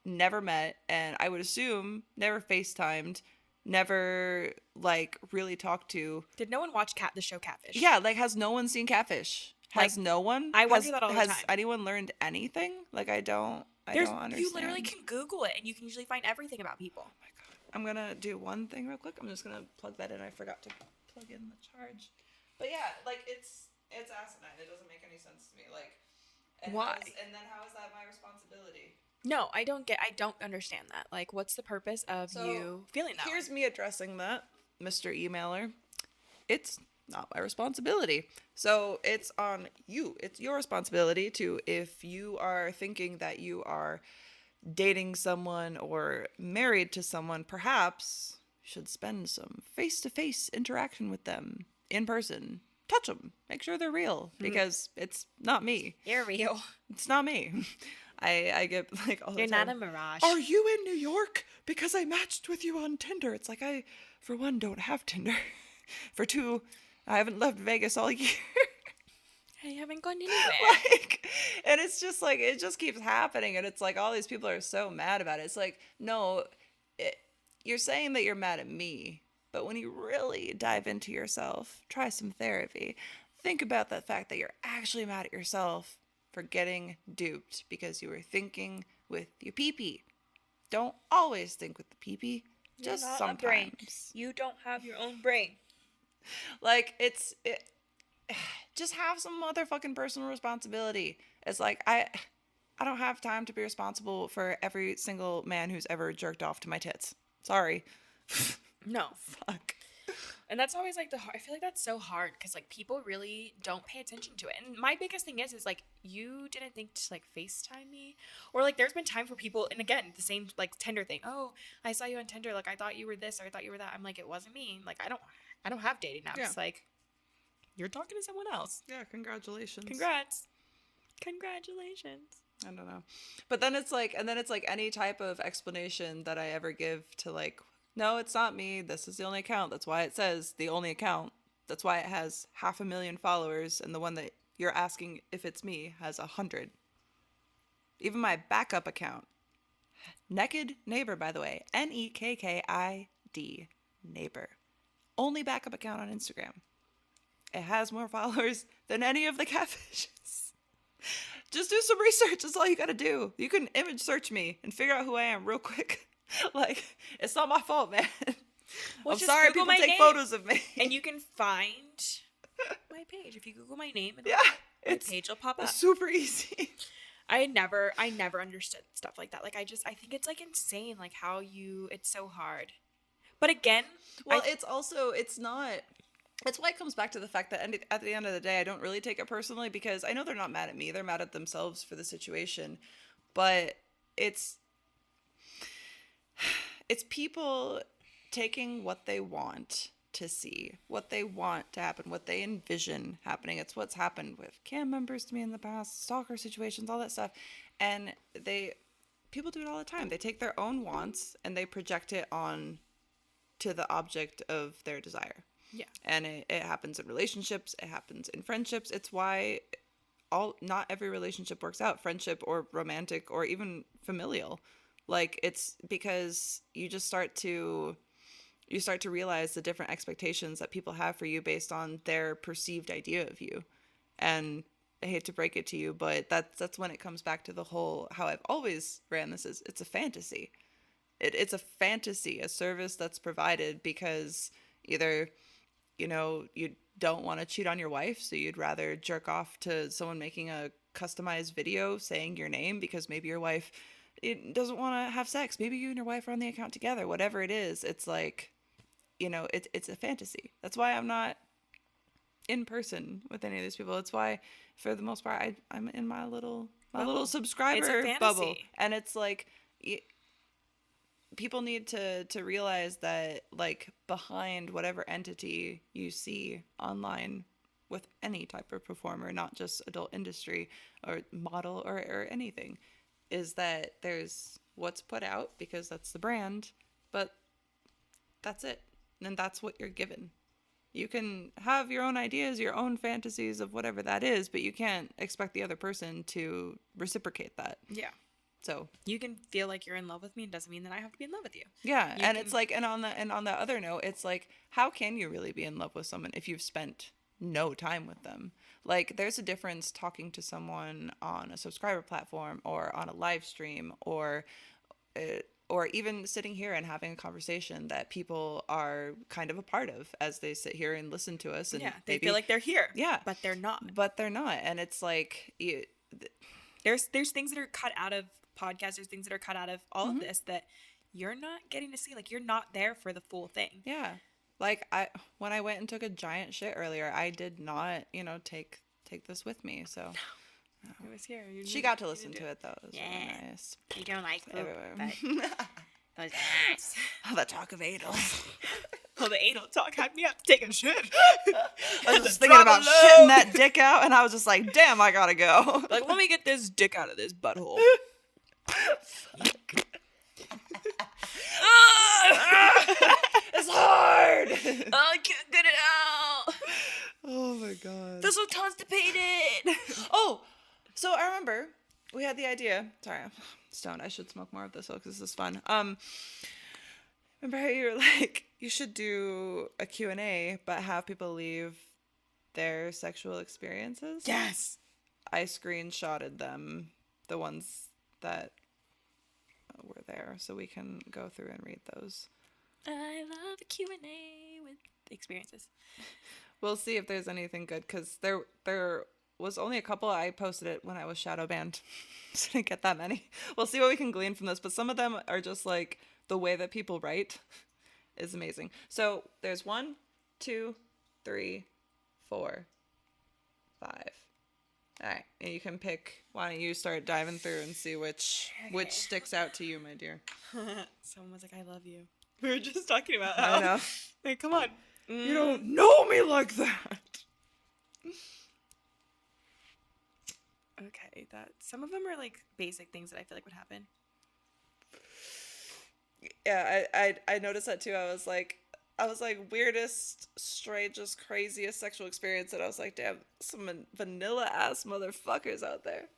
never met, and I would assume never FaceTimed, never like really talked to, Did no one watch the show Catfish? yeah, like, has no one seen Catfish? Has Like, no one? I wonder that all the has time. anyone learned anything? Like, I don't understand. You literally can Google it and you can usually find everything about people. Oh my God. I'm gonna do one thing real quick. I'm just gonna plug that in. I forgot to plug in the charge. But yeah, like, it's asinine. It doesn't make any sense to me. Like, and Why? And then how is that my responsibility? No, I don't understand that. Like, what's the purpose of you feeling that Here's way? me addressing that, Mr. Emailer. It's not my responsibility. So it's on you. It's your responsibility to, if you are thinking that you are dating someone or married to someone, perhaps you should spend some face-to-face interaction with them in person. Touch them. Make sure they're real, because it's not me. You're real. It's not me. I get like all the You're time, not a mirage. are you in New York? Because I matched with you on Tinder. It's like, I, for one, don't have Tinder. For two, I haven't left Vegas all year. I haven't gone anywhere. Like, and it's just like, it just keeps happening. And it's like, all these people are so mad about it. It's like, no, you're saying that you're mad at me. But when you really dive into yourself, try some therapy. Think about the fact that you're actually mad at yourself for getting duped because you were thinking with your pee-pee. Don't always think with the pee-pee. Just You're not sometimes. a brain. You don't have your own brain. Like, just have some motherfucking personal responsibility. It's like, I don't have time to be responsible for every single man who's ever jerked off to my tits. Sorry. No. Fuck. And that's always like I feel like that's so hard because like people really don't pay attention to it. And my biggest thing is like you didn't think to like FaceTime me, or like there's been times where people, and again the same like Tinder thing. Oh, I saw you on Tinder. Like I thought you were this or I thought you were that. I'm like, it wasn't me. Like I don't have dating apps. Yeah. Like you're talking to someone else. Yeah, congratulations. Congrats. Congratulations. I don't know. But then it's like, any type of explanation that I ever give to like, no, it's not me. This is the only account. That's why it says the only account. That's why it has 500,000 followers. And the one that you're asking if it's me has 100. Even my backup account. Naked Neighbor, by the way. NEKKID. Neighbor. Only backup account on Instagram. It has more followers than any of the catfishes. Just do some research. That's all you gotta do. You can image search me and figure out who I am real quick. Like, it's not my fault, man. Well, I'm just sorry Google people my take name. photos of me. And you can find my page. If you Google my name, Yeah, my it's page will pop up. super easy. I never understood stuff like that. Like I think it's like insane, like how it's so hard. But again, Well, it's not. It's why it comes back to the fact that at the end of the day, I don't really take it personally because I know they're not mad at me. They're mad at themselves for the situation. But it's people taking what they want to see, what they want to happen, what they envision happening. It's what's happened with cam members to me in the past, stalker situations, all that stuff. And people do it all the time. They take their own wants and they project it on to the object of their desire. yeah. And it happens in relationships. It happens in friendships. It's why not every relationship works out, friendship or romantic or even familial. Like, it's because you start to realize the different expectations that people have for you based on their perceived idea of you. And I hate to break it to you, but that's when it comes back to the whole, how I've always ran this is, it's a fantasy. It's a fantasy, a service that's provided because either, you don't want to cheat on your wife, so you'd rather jerk off to someone making a customized video saying your name because maybe your wife doesn't want to have sex. Maybe you and your wife are on the account together. Whatever it is, it's like, it's a fantasy. That's why I'm not in person with any of these people. It's why, for the most part, I'm in my little subscriber bubble, and it's like. People need to realize that, like, behind whatever entity you see online with any type of performer, not just adult industry or model or anything, is that there's what's put out because that's the brand, but that's it. And that's what you're given. You can have your own ideas, your own fantasies of whatever that is, but you can't expect the other person to reciprocate that. Yeah. So you can feel like you're in love with me. It doesn't mean that I have to be in love with you. Yeah. It's like, and on the other note, it's like, how can you really be in love with someone if you've spent no time with them? Like, there's a difference talking to someone on a subscriber platform or on a live stream or even sitting here and having a conversation that people are kind of a part of as they sit here and listen to us. And yeah, they feel like they're here. Yeah. But they're not. And it's like, there's things that are cut out of podcasts. There's things that are cut out of all of this that you're not getting to see. Like, you're not there for the full thing. Yeah. Like, when I went and took a giant shit earlier, I did not, take this with me. So it was here. She got to listen to it though. It was really nice. You don't like poop, Everywhere. but those ass. Oh, the talk of anal. Oh, the anal talk had me up taking shit. I was just thinking about shitting that dick out, and I was just like, damn, I gotta go. Like, let me get this dick out of this butthole. It's hard. Oh, I can't get it out. Oh my god. This was constipated. Oh, so I remember we had the idea. Sorry, I'm stoned. I should smoke more of this because this is fun. Remember how you were like, you should do a Q&A, but have people leave their sexual experiences? Yes. I screenshotted them, the ones that were there, so we can go through and read those. I love a Q&A with experiences. We'll see if there's anything good, because there was only a couple. I posted it when I was shadow banned, so I didn't get that many. We'll see what we can glean from this, but some of them are just like, the way that people write is amazing. So there's one, 2, 3, 4, 5. All right, and you can pick. Why don't you start diving through and see which sticks out to you, my dear? Someone was like, "I love you." We were just talking about I know. Like, come on. You don't know me like that. Okay, some of them are like basic things that I feel like would happen. Yeah, I noticed that too. I was like weirdest, strangest, craziest sexual experience, and I was like, damn, some vanilla ass motherfuckers out there.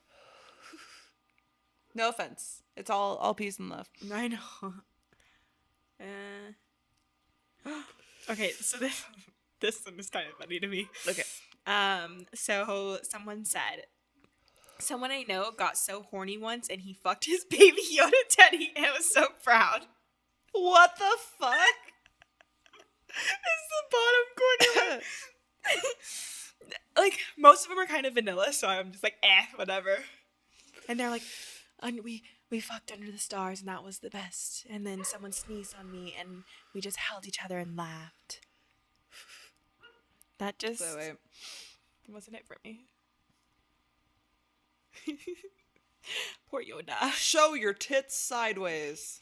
No offense, it's all peace and love. I know. Okay, so this one is kind of funny to me. Okay. So someone said, someone I know got so horny once and he fucked his baby Yoda teddy and was so proud. What the fuck? It's the bottom corner. Like, most of them are kind of vanilla, so I'm just like, whatever. And they're like, and we fucked under the stars and that was the best. And then someone sneezed on me and we just held each other and laughed. That just wasn't it for me. Poor Yoda. Show your tits sideways.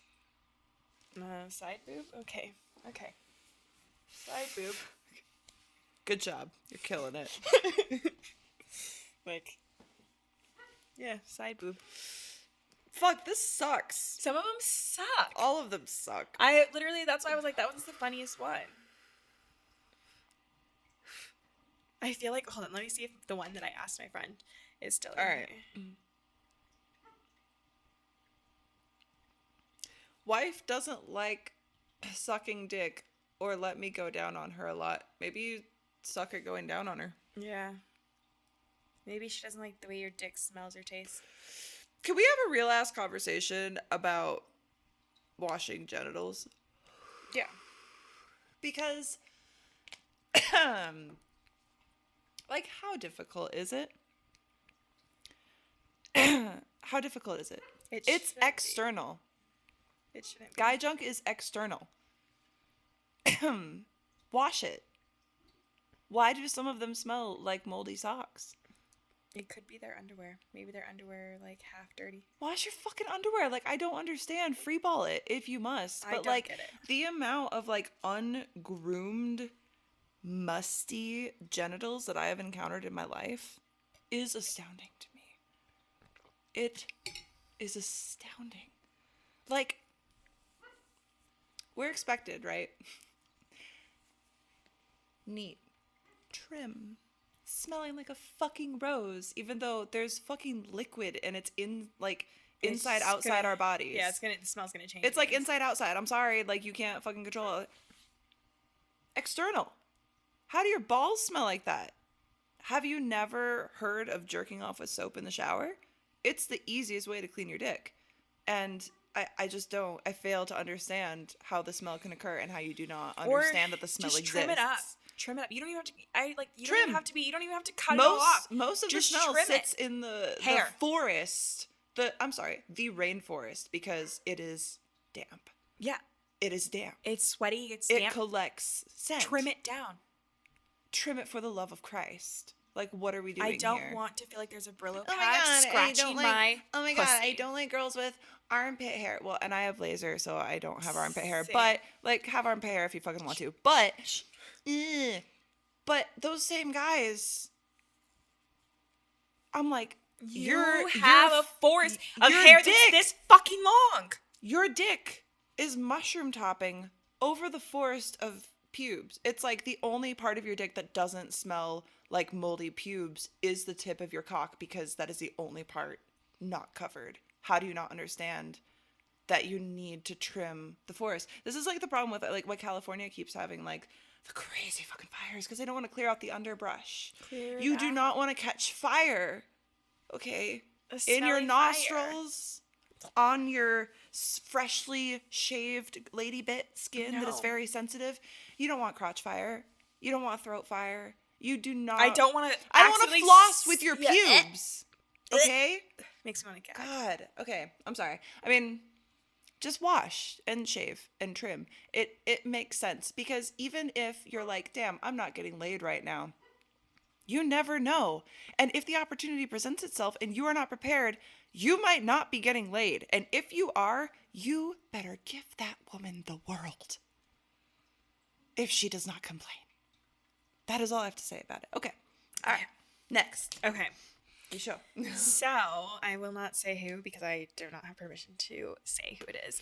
Side boob? Okay. Side boob. Good job. You're killing it. Like, yeah, side boob. Fuck, this sucks. Some of them suck. All of them suck. That's why I was like, that one's the funniest one. I feel like, hold on, let me see if the one that I asked my friend is still in Alright. here. Wife doesn't like sucking dick or let me go down on her a lot. Maybe you suck at going down on her. Yeah. Maybe she doesn't like the way your dick smells or tastes. Can we have a real ass conversation about washing genitals? Yeah. Because, like, how difficult is it? How difficult is it? It's external. It shouldn't be. Guy junk is external. Wash it. Why do some of them smell like moldy socks? It could be their underwear. Maybe their underwear, like, half dirty. Wash your fucking underwear. Like, I don't understand. Freeball it if you must. But, I don't like, get it. the amount of, like, ungroomed, musty genitals that I have encountered in my life is astounding to me. It is astounding. Like, we're expected, right? Neat. Trim. Smelling like a fucking rose, even though there's fucking liquid and it's in, like, inside, outside our bodies. Yeah, the smell's gonna change. It's like inside, outside. I'm sorry, like, you can't fucking control it. External. How do your balls smell like that? Have you never heard of jerking off with soap in the shower? It's the easiest way to clean your dick. And I just don't. I fail to understand how the smell can occur and how you do not understand that the smell just exists. Trim it up. Trim it up. You don't even have to. You Trim. don't even have to cut it all off. Most of Just the smell trim sits it. in the Hair. forest. The rainforest, because it is damp. Yeah. It is damp. It's sweaty. It's It damp. collects scent. Trim it down. Trim it for the love of Christ. Like, what are we doing I don't here? want to feel like there's a Brillo Oh my pad god, scratching my oh my god, I pussy. don't like girls with armpit hair. Well, and I have laser, so I don't have armpit hair. Same. But, like, have armpit hair if you fucking want to. But, but those same guys, I'm like, You have a forest of your hair dick- that's this fucking long. Your dick is mushroom topping over the forest of pubes. It's like the only part of your dick that doesn't smell like moldy pubes is the tip of your cock, because that is the only part not covered. How do you not understand that you need to trim the forest? This is like the problem with, like, what California keeps having, like, the crazy fucking fires, because they don't want to clear out the underbrush. You do not want to catch fire, okay? In your smelly nostrils, on your freshly shaved lady bit skin that is No. very sensitive. You don't want crotch fire. You don't want throat fire. You do not. I don't want to. I don't want to floss with your pubes. Okay? Makes me want to gag. God. Okay. I'm sorry. I mean, just wash and shave and trim. It makes sense, because even if you're like, damn, I'm not getting laid right now, you never know. And if the opportunity presents itself and you are not prepared, you might not be getting laid. And if you are, you better give that woman the world if she does not complain. That is all I have to say about it. Okay. All right. Next. Okay. You show. So I will not say who, because I do not have permission to say who it is.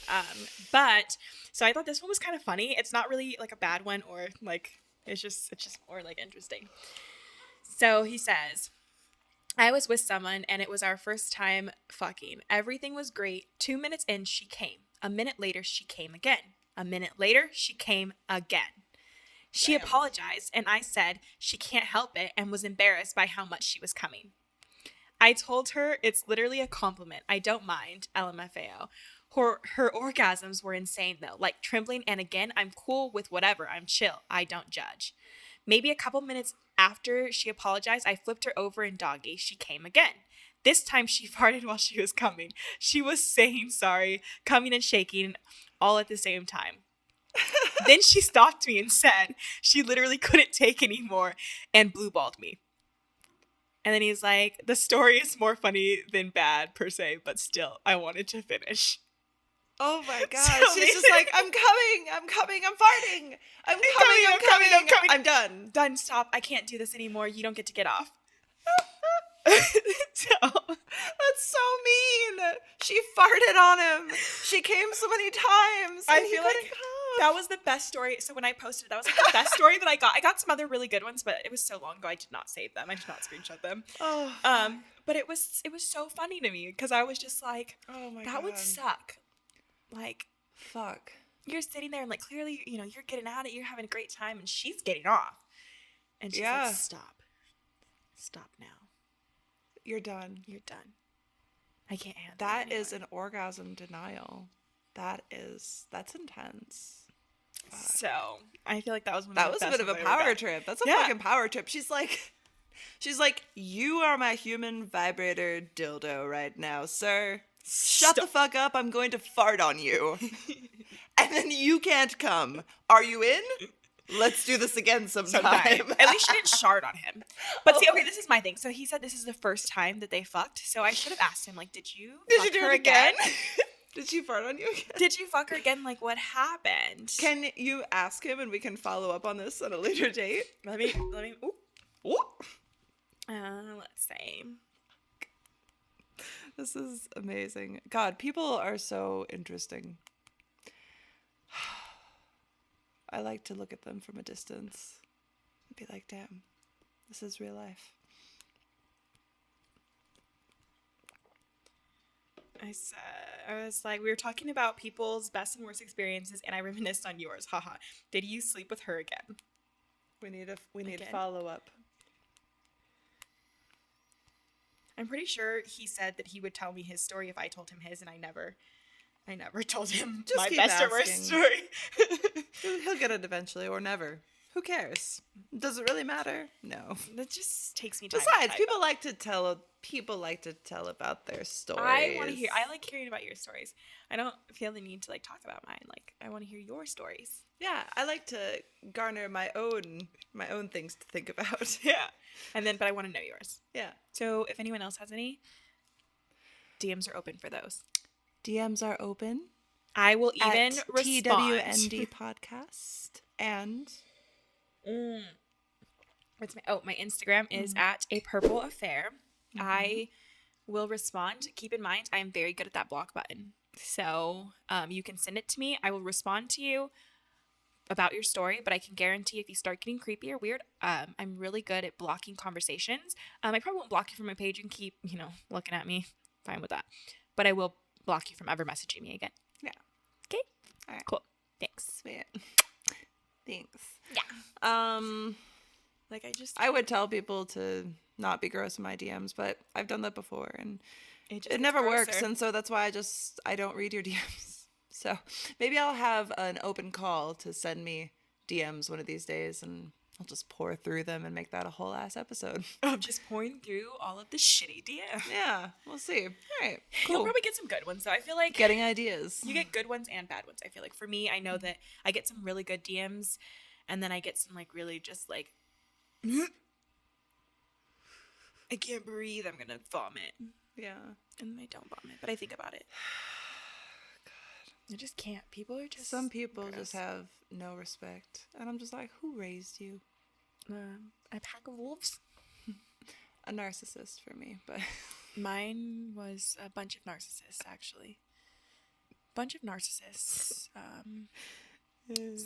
But so I thought this one was kind of funny. It's not really like a bad one, or like it's just more like interesting. So he says, I was with someone and it was our first time fucking. Everything was great. 2 minutes in, she came. A minute later, she came again. A minute later, she came again. She apologized, and I said she can't help it and was embarrassed by how much she was coming. I told her it's literally a compliment. I don't mind, LMFAO. Her orgasms were insane, though, like trembling, and again, I'm cool with whatever. I'm chill. I don't judge. Maybe a couple minutes after she apologized, I flipped her over in doggy. She came again. This time she farted while she was coming. She was saying sorry, coming and shaking all at the same time. Then she stopped me and said she literally couldn't take anymore and blue-balled me. And then he's like, the story is more funny than bad per se, but still, I wanted to finish. Oh my God. So she's just like, I'm coming, I'm farting. I'm coming. I'm done. Done, stop. I can't do this anymore. You don't get to get off. So that's so mean. She farted on him. She came so many times. I feel like that was the best story. So when I posted, that was like the best story that I got. I got some other really good ones, but it was so long ago I did not save them. I did not screenshot them. Oh. But it was so funny to me, because I was just like, oh my God, that would suck. Like, fuck. You're sitting there and like clearly, you know, you're getting at it, you're having a great time, and she's getting off. And she's like, stop. Stop now. You're done. You're done. I can't handle that. That is an orgasm denial. That's intense. Fuck. So I feel like that was a bit of a power trip. That's a fucking power trip. She's like, you are my human vibrator dildo right now, sir. Shut the fuck up. I'm going to fart on you. And then you can't come. Are you in? Let's do this again sometime. At least she didn't shard on him. But see, okay, this is my thing. So he said this is the first time that they fucked. So I should have asked him, like, did you do her it again? Did she fart on you again? Did you fuck her again? Like, what happened? Can you ask him and we can follow up on this at a later date? Let me. Ooh. Let's see. This is amazing. God, people are so interesting. I like to look at them from a distance and be like, damn, this is real life. I was like, we were talking about people's best and worst experiences, and I reminisced on yours. Haha. Did you sleep with her again? We need to follow up. I'm pretty sure he said that he would tell me his story if I told him his, and I never told him just my keep best asking. or worst story. He'll get it eventually, or never. Who cares? Does it really matter? No. That just takes me time. Besides, people like to tell about their stories. I like hearing about your stories. I don't feel the need to like talk about mine. Like, I want to hear your stories. Yeah, I like to garner my own things to think about. Yeah. But I want to know yours. Yeah. So if anyone else has any, DMs are open for those. DMs are open. I will even at respond. TWND podcast and my Instagram is at a purple affair. I will respond. Keep in mind, I am very good at that block button. So you can send it to me. I will respond to you about your story, but I can guarantee if you start getting creepy or weird, I'm really good at blocking conversations. I probably won't block you from my page and keep, looking at me. Fine with that. But I will block you from ever messaging me again. Yeah. Okay? All right. Cool. Thanks. Sweet. Thanks. Yeah. I would tell people to not be gross in my DMs, but I've done that before and it never works. And so that's why I don't read your DMs. So maybe I'll have an open call to send me DMs one of these days, and I'll just pour through them and make that a whole ass episode. I'm just pouring through all of the shitty DMs. Yeah, we'll see. All right, You'll cool. probably get some good ones, though. I feel like Getting ideas. you get good ones and bad ones. I feel like for me, I know that I get some really good DMs, and then I get some like really just like, I can't breathe, I'm gonna vomit. Yeah. And I don't vomit, but I think about it. God. I just can't. People are just Some people gross. just have no respect. And I'm just like, who raised you? A pack of wolves. A narcissist for me, but Mine was a bunch of narcissists, actually. Bunch of narcissists.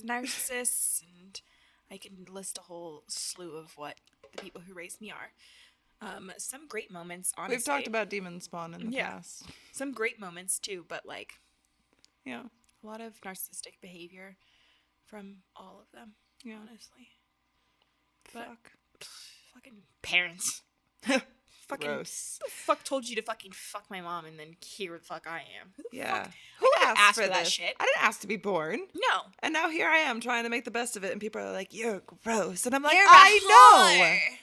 Narcissists, and I can list a whole slew of what the people who raised me are. Some great moments, honestly. we've talked about demon spawn in the past. Some great moments, too, but, like, Yeah. a lot of narcissistic behavior from all of them, Yeah. honestly. But, Fuck. fucking parents. Fucking, Gross. who the fuck told you to fucking fuck my mom and then here the fuck I am? Who the Yeah. fuck? Who I didn't asked ask for for that this? shit. I didn't ask to be born. No. And now here I am trying to make the best of it, and people are like, "You're gross," and I'm like, You're a "I know, whore."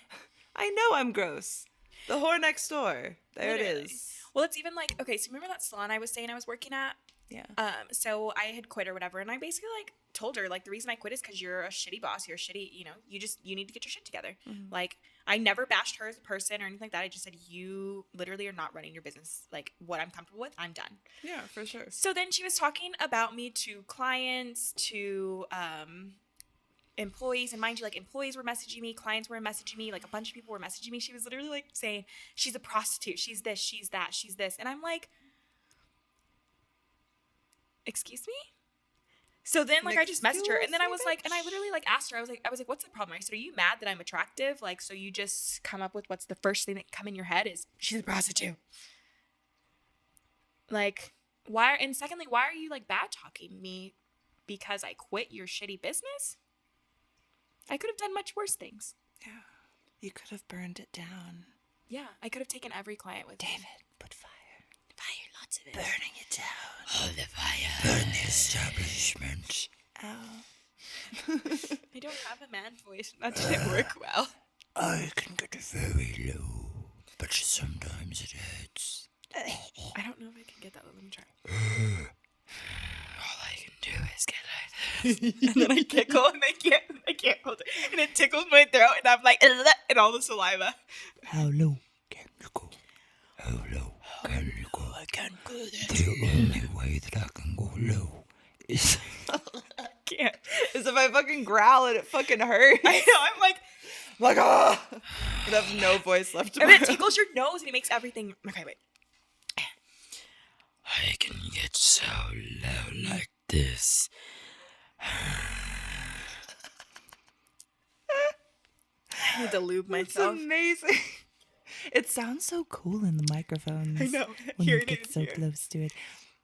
I know, I'm gross." The whore next door. There Literally. it is. Well, it's even like, okay, so remember that salon I was saying I was working at? Yeah. So I had quit or whatever, and I basically like told her like the reason I quit is because you're a shitty boss, you're a shitty, you need to get your shit together. Like I never bashed her as a person or anything like that. I just said you literally are not running your business like what I'm comfortable with. I'm done. Yeah, for sure. So then she was talking about me to clients, to employees, and mind you, like employees were messaging me, clients were messaging me, like a bunch of people were messaging me. She was literally like saying she's a prostitute, she's this, she's that, she's this, and I'm like, excuse me? So then like I just messaged her, and then I was like, and I literally like asked her, I was like, what's the problem? I said, are you mad that I'm attractive? Like, so you just come up with what's the first thing that come in your head is she's a prostitute. Like, why? And secondly, why are you like bad talking me because I quit your shitty business? I could have done much worse things. Yeah. You could have burned it down. Yeah, I could have taken every client with me. David, put fire. Fire, lots of it. Burning it down. Hold the fire. Burn the establishment. Ow. I don't have a man voice. That didn't work well. I can get it very low, but sometimes it hurts. I don't know if I can get that. Let me try. All I can do is get like this. And then I tickle, and I can't hold it, and it tickles my throat, and I'm like, and all the saliva. How low can you go? How low can you go? I can't go there. The only way that I can go low is Can't. As if I fucking growl and it fucking hurts. I know. I'm like, ah! I have no voice left. and then it tickles your nose, and it makes everything. Okay, wait. I can get so low like this. I need to lube It's myself. amazing. It sounds so cool in the microphones. I know. When Here you it get is, so here. close to it.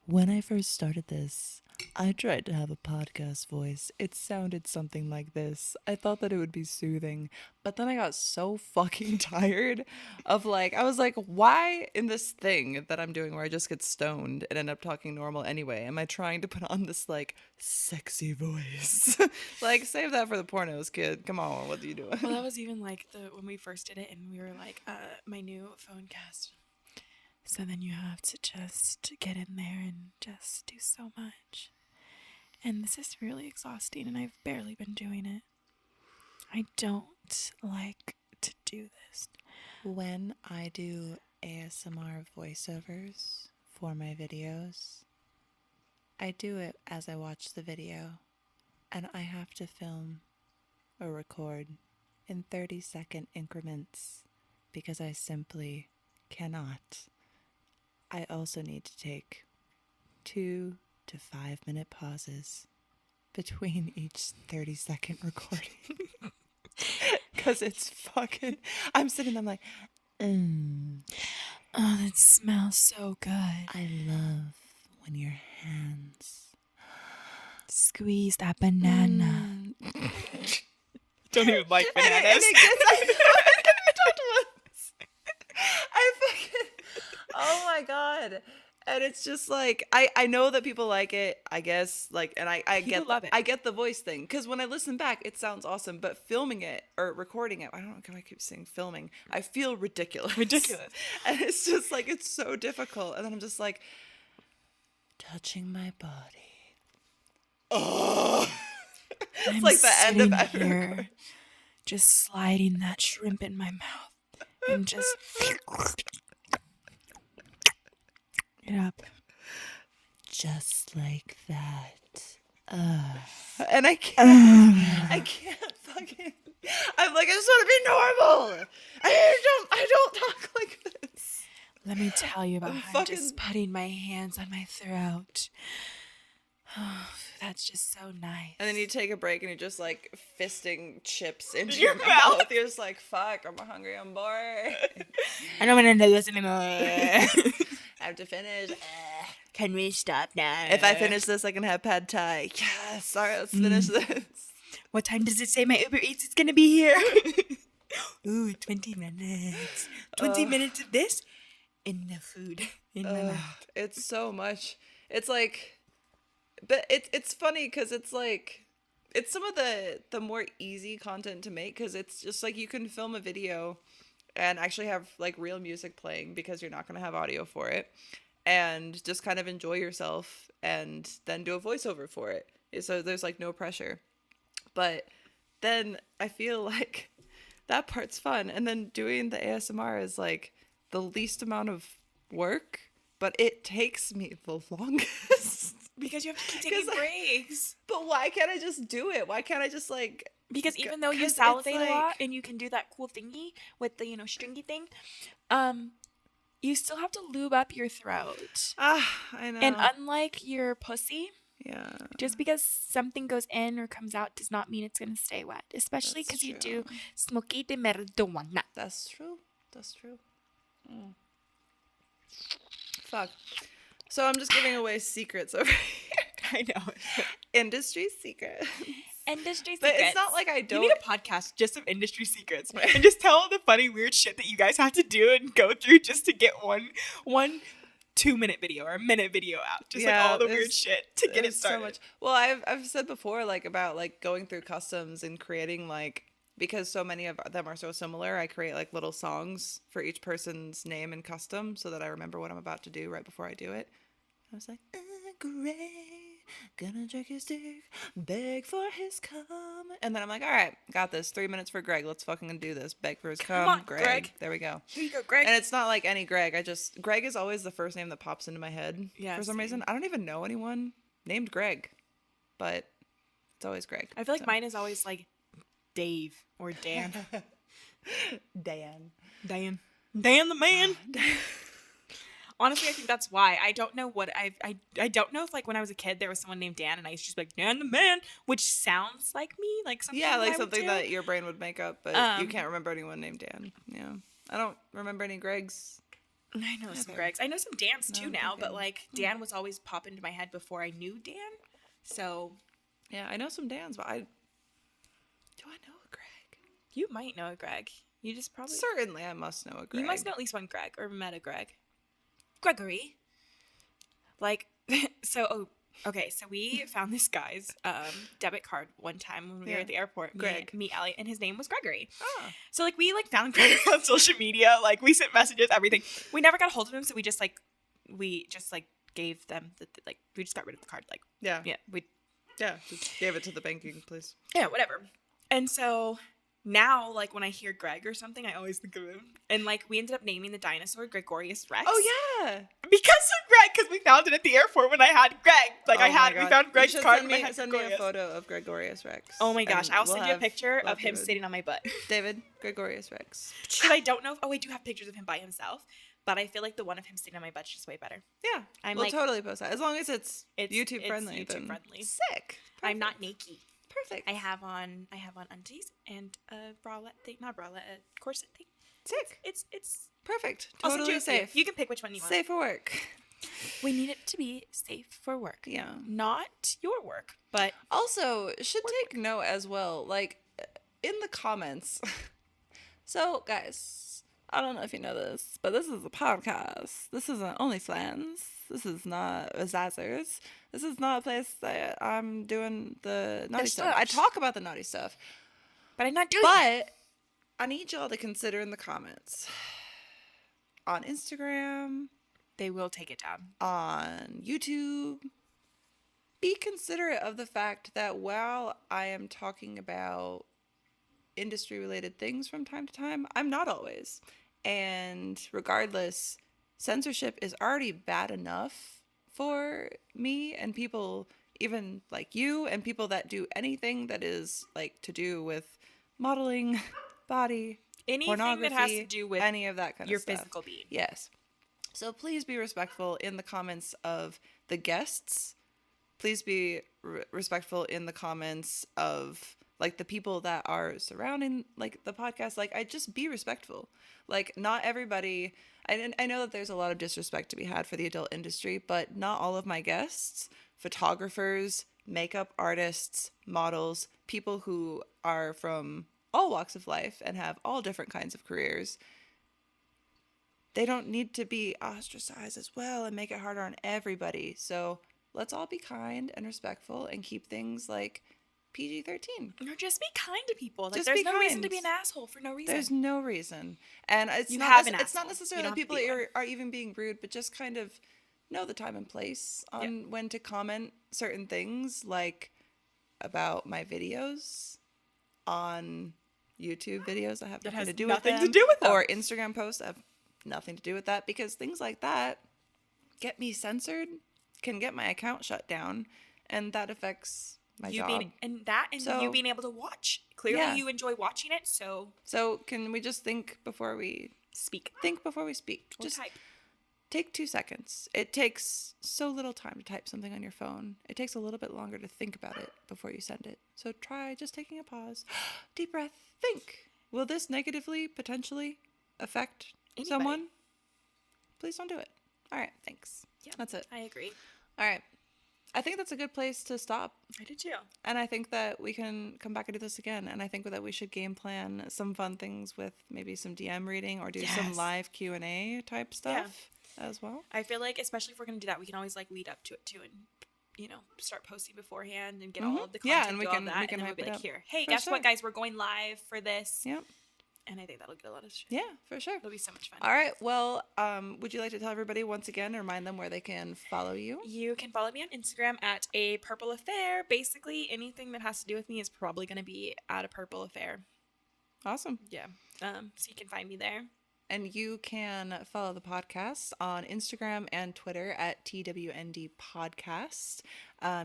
When I first started this, I tried to have a podcast voice. It sounded something like this. I thought that it would be soothing, but then I got so fucking tired of like, I was like, why in this thing that I'm doing where I just get stoned and end up talking normal anyway, am I trying to put on this like sexy voice? Like, save that for the pornos, kid. Come on, what are you doing? Well, that was even like when we first did it, and we were like, my new phone cast. So then you have to just get in there and just do so much. And this is really exhausting, and I've barely been doing it. I don't like to do this. When I do ASMR voiceovers for my videos, I do it as I watch the video, and I have to film or record in 30-second increments because I simply cannot. I also need to take 2 to 5 minute pauses between each 30-second recording. Because it's fucking... I'm sitting there, I'm like, Oh, that smells so good. I love when your hands... Squeeze that banana. Don't even like And bananas. it gets... I fucking... Oh my god. And it's just like I know that people like it, I guess, like, and I People get love it. I get the voice thing, because when I listen back, it sounds awesome, but filming it or recording it, I don't know why I keep saying filming, I feel ridiculous. And it's just like, it's so difficult, and then I'm just like, touching my body. Oh, it's like the end of here, just sliding that shrimp in my mouth and just it up. Just like that. And I can't fucking. I'm like, I just want to be normal. I don't talk like this. Let me tell you about I'm how I'm just putting my hands on my throat. Oh, that's just so nice. And then you take a break and you're just like fisting chips into your mouth. You're just like, fuck, I'm hungry, I'm bored. I don't want to do this anymore. I have to finish. Can we stop now? If I finish this, I can have pad thai. Yes. All right, let's finish this. What time does it say my Uber Eats is going to be here? Ooh, 20 minutes. 20 minutes of this and the food in my mouth. It's so much. It's like, but it's funny because it's like, it's some of the more easy content to make, because it's just like you can film a video and actually have like real music playing because you're not going to have audio for it, and just kind of enjoy yourself and then do a voiceover for it. So there's like no pressure. But then I feel like that part's fun. And then doing the ASMR is like the least amount of work, but it takes me the longest. Because you have to keep taking breaks. But why can't I just do it? Why can't I just like... Because even though you salivate a lot and you can do that cool thingy with the, stringy thing, you still have to lube up your throat. I know. And unlike your pussy, yeah, just because something goes in or comes out does not mean it's going to stay wet. Especially because you do smoky de marijuana. That's true. That's true. Mm. Fuck. So I'm just giving away secrets over here. I know. Industry secrets. Industry secrets. But it's not like I don't... You need a podcast just of industry secrets. And just tell all the funny, weird shit that you guys have to do and go through just to get one 2-minute video or a minute video out. Just like all the weird shit to get it started. So much. Well, I've said before, like, about like going through customs and creating, like, because so many of them are so similar, I create like little songs for each person's name and custom so that I remember what I'm about to do right before I do it. I was like, Greg, gonna jerk his dick, beg for his cum. And then I'm like, all right, got this. 3 minutes for Greg. Let's fucking do this. Beg for his cum. On, Greg. There we go. Here you go, Greg. And it's not like any Greg. Greg is always the first name that pops into my head for some reason. I don't even know anyone named Greg, but it's always Greg. I feel like mine is always like Dave or Dan. Dan the man. Honestly, I think that's why. I don't know what I don't know if like when I was a kid there was someone named Dan and I used to just be like Dan the man, which sounds like me, like something. Yeah, like something that your brain would make up, but you can't remember anyone named Dan. Yeah, I don't remember any Gregs. I know some Gregs. I know some Dans too now, but like Dan was always pop into my head before I knew Dan. So yeah, I know some Dans, but do I know a Greg? You might know a Greg. You just probably certainly I must know a Greg. You must know at least one Greg or met a Greg. Gregory. Like, so we found this guy's debit card one time when we were at the airport. Me, Allie, and his name was Gregory. Oh. So, like, we, like, found Gregory on social media. Like, we sent messages, everything. We never got a hold of him, so we just gave them, we just got rid of the card. Like, just gave it to the banking place. Yeah, whatever. And so... now, like, when I hear Greg or something, I always think of him. And, like, we ended up naming the dinosaur Gregorius Rex. Oh, yeah. Because of Greg, because we found it at the airport when I had Greg. Like, we found Greg's card and I had send me a photo of Gregorius Rex. Oh, my gosh. I'll send you a picture of him sitting on my butt. David, Gregorius Rex. Because I don't know I do have pictures of him by himself. But I feel like the one of him sitting on my butt is just way better. Yeah. We'll totally post that. As long as it's YouTube friendly. It's YouTube friendly. Sick. Perfect. I'm not naked. Perfect. I have on undies and a bralette thing, not bralette, a corset thing. Sick. It's perfect. Totally Totally safe. You can pick which one you want. Safe for work. We need it to be safe for work. Yeah. Not your work, but also should take note as well, like in the comments. So guys, I don't know if you know this, but this is a podcast. This isn't OnlyFans. This is not a Zazzers. This is not a place that I'm doing the naughty stuff. I talk about the naughty stuff. But I'm not doing it. But I need y'all to consider in the comments. On Instagram. They will take it down. On YouTube. Be considerate of the fact that while I am talking about industry-related things from time to time, I'm not always. And regardless, censorship is already bad enough for me and people even like you and people that do anything that is like to do with modeling, body, anything that has to do with any of that kind your of stuff. physical being. Yes. So please be respectful in the comments of the guests. Please be respectful in the comments of like the people that are surrounding like the podcast. Like, I just be respectful. Like, not everybody. I know that there's a lot of disrespect to be had for the adult industry, but not all of my guests, photographers, makeup artists, models, people who are from all walks of life and have all different kinds of careers, they don't need to be ostracized as well and make it harder on everybody. So let's all be kind and respectful and keep things like PG-13. Or just be kind to people. Like, Just there's be no reason kind. to be an asshole for no reason. There's no reason. And it's You not have an it's not asshole. necessarily You don't people have to that be are even being rude, but just kind of know the time and place on when to comment certain things, like about my videos on YouTube videos that have nothing to do with them, or Instagram posts that have nothing to do with that, because things like that get me censored, can get my account shut down, and that affects my job. You being able to watch. Clearly you enjoy watching it, so can we just think before we speak. Think before we speak. Or Just type. take 2 seconds. It takes so little time to type something on your phone. It takes a little bit longer to think about it before you send it. So try just taking a pause. Deep breath. Think. Will this negatively, potentially affect someone? Please don't do it. All right. Thanks. Yeah, That's it. I agree. All right. I think that's a good place to stop. I do too. And I think that we can come back and do this again. And I think that we should game plan some fun things with maybe some DM reading or do some live Q&A type stuff as well. I feel like, especially if we're going to do that, we can always like lead up to it too and, start posting beforehand and get all of the content. Yeah, and we can hype it up. Here. Hey, For guess sure. what, guys? We're going live for this. Yep. And I think that'll get a lot of shit. Yeah, for sure. It'll be so much fun. All right. Well, would you like to tell everybody once again, remind them where they can follow you? You can follow me on Instagram at A Purple Affair. Basically, anything that has to do with me is probably going to be at A Purple Affair. Awesome. Yeah. So you can find me there. And you can follow the podcast on Instagram and Twitter at TWND Podcast.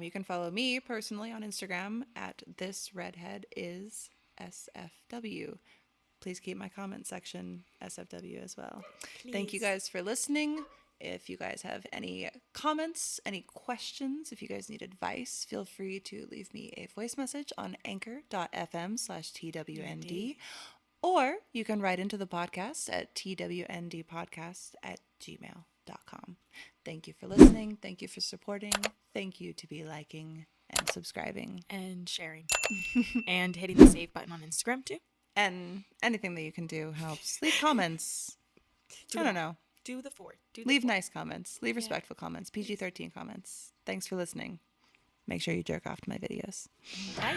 You can follow me personally on Instagram at thisredheadissfw. Please keep my comment section SFW as well. Please. Thank you guys for listening. If you guys have any comments, any questions, if you guys need advice, feel free to leave me a voice message on anchor.fm/TWND. Or you can write into the podcast at twndpodcast@gmail.com. Thank you for listening. Thank you for supporting. Thank you to be liking and subscribing. And sharing. And hitting the save button on Instagram too. And anything that you can do helps. Leave comments. I don't know. Do the fort. Leave nice comments. Leave respectful comments. PG-13 comments. Thanks for listening. Make sure you jerk off to my videos. Bye.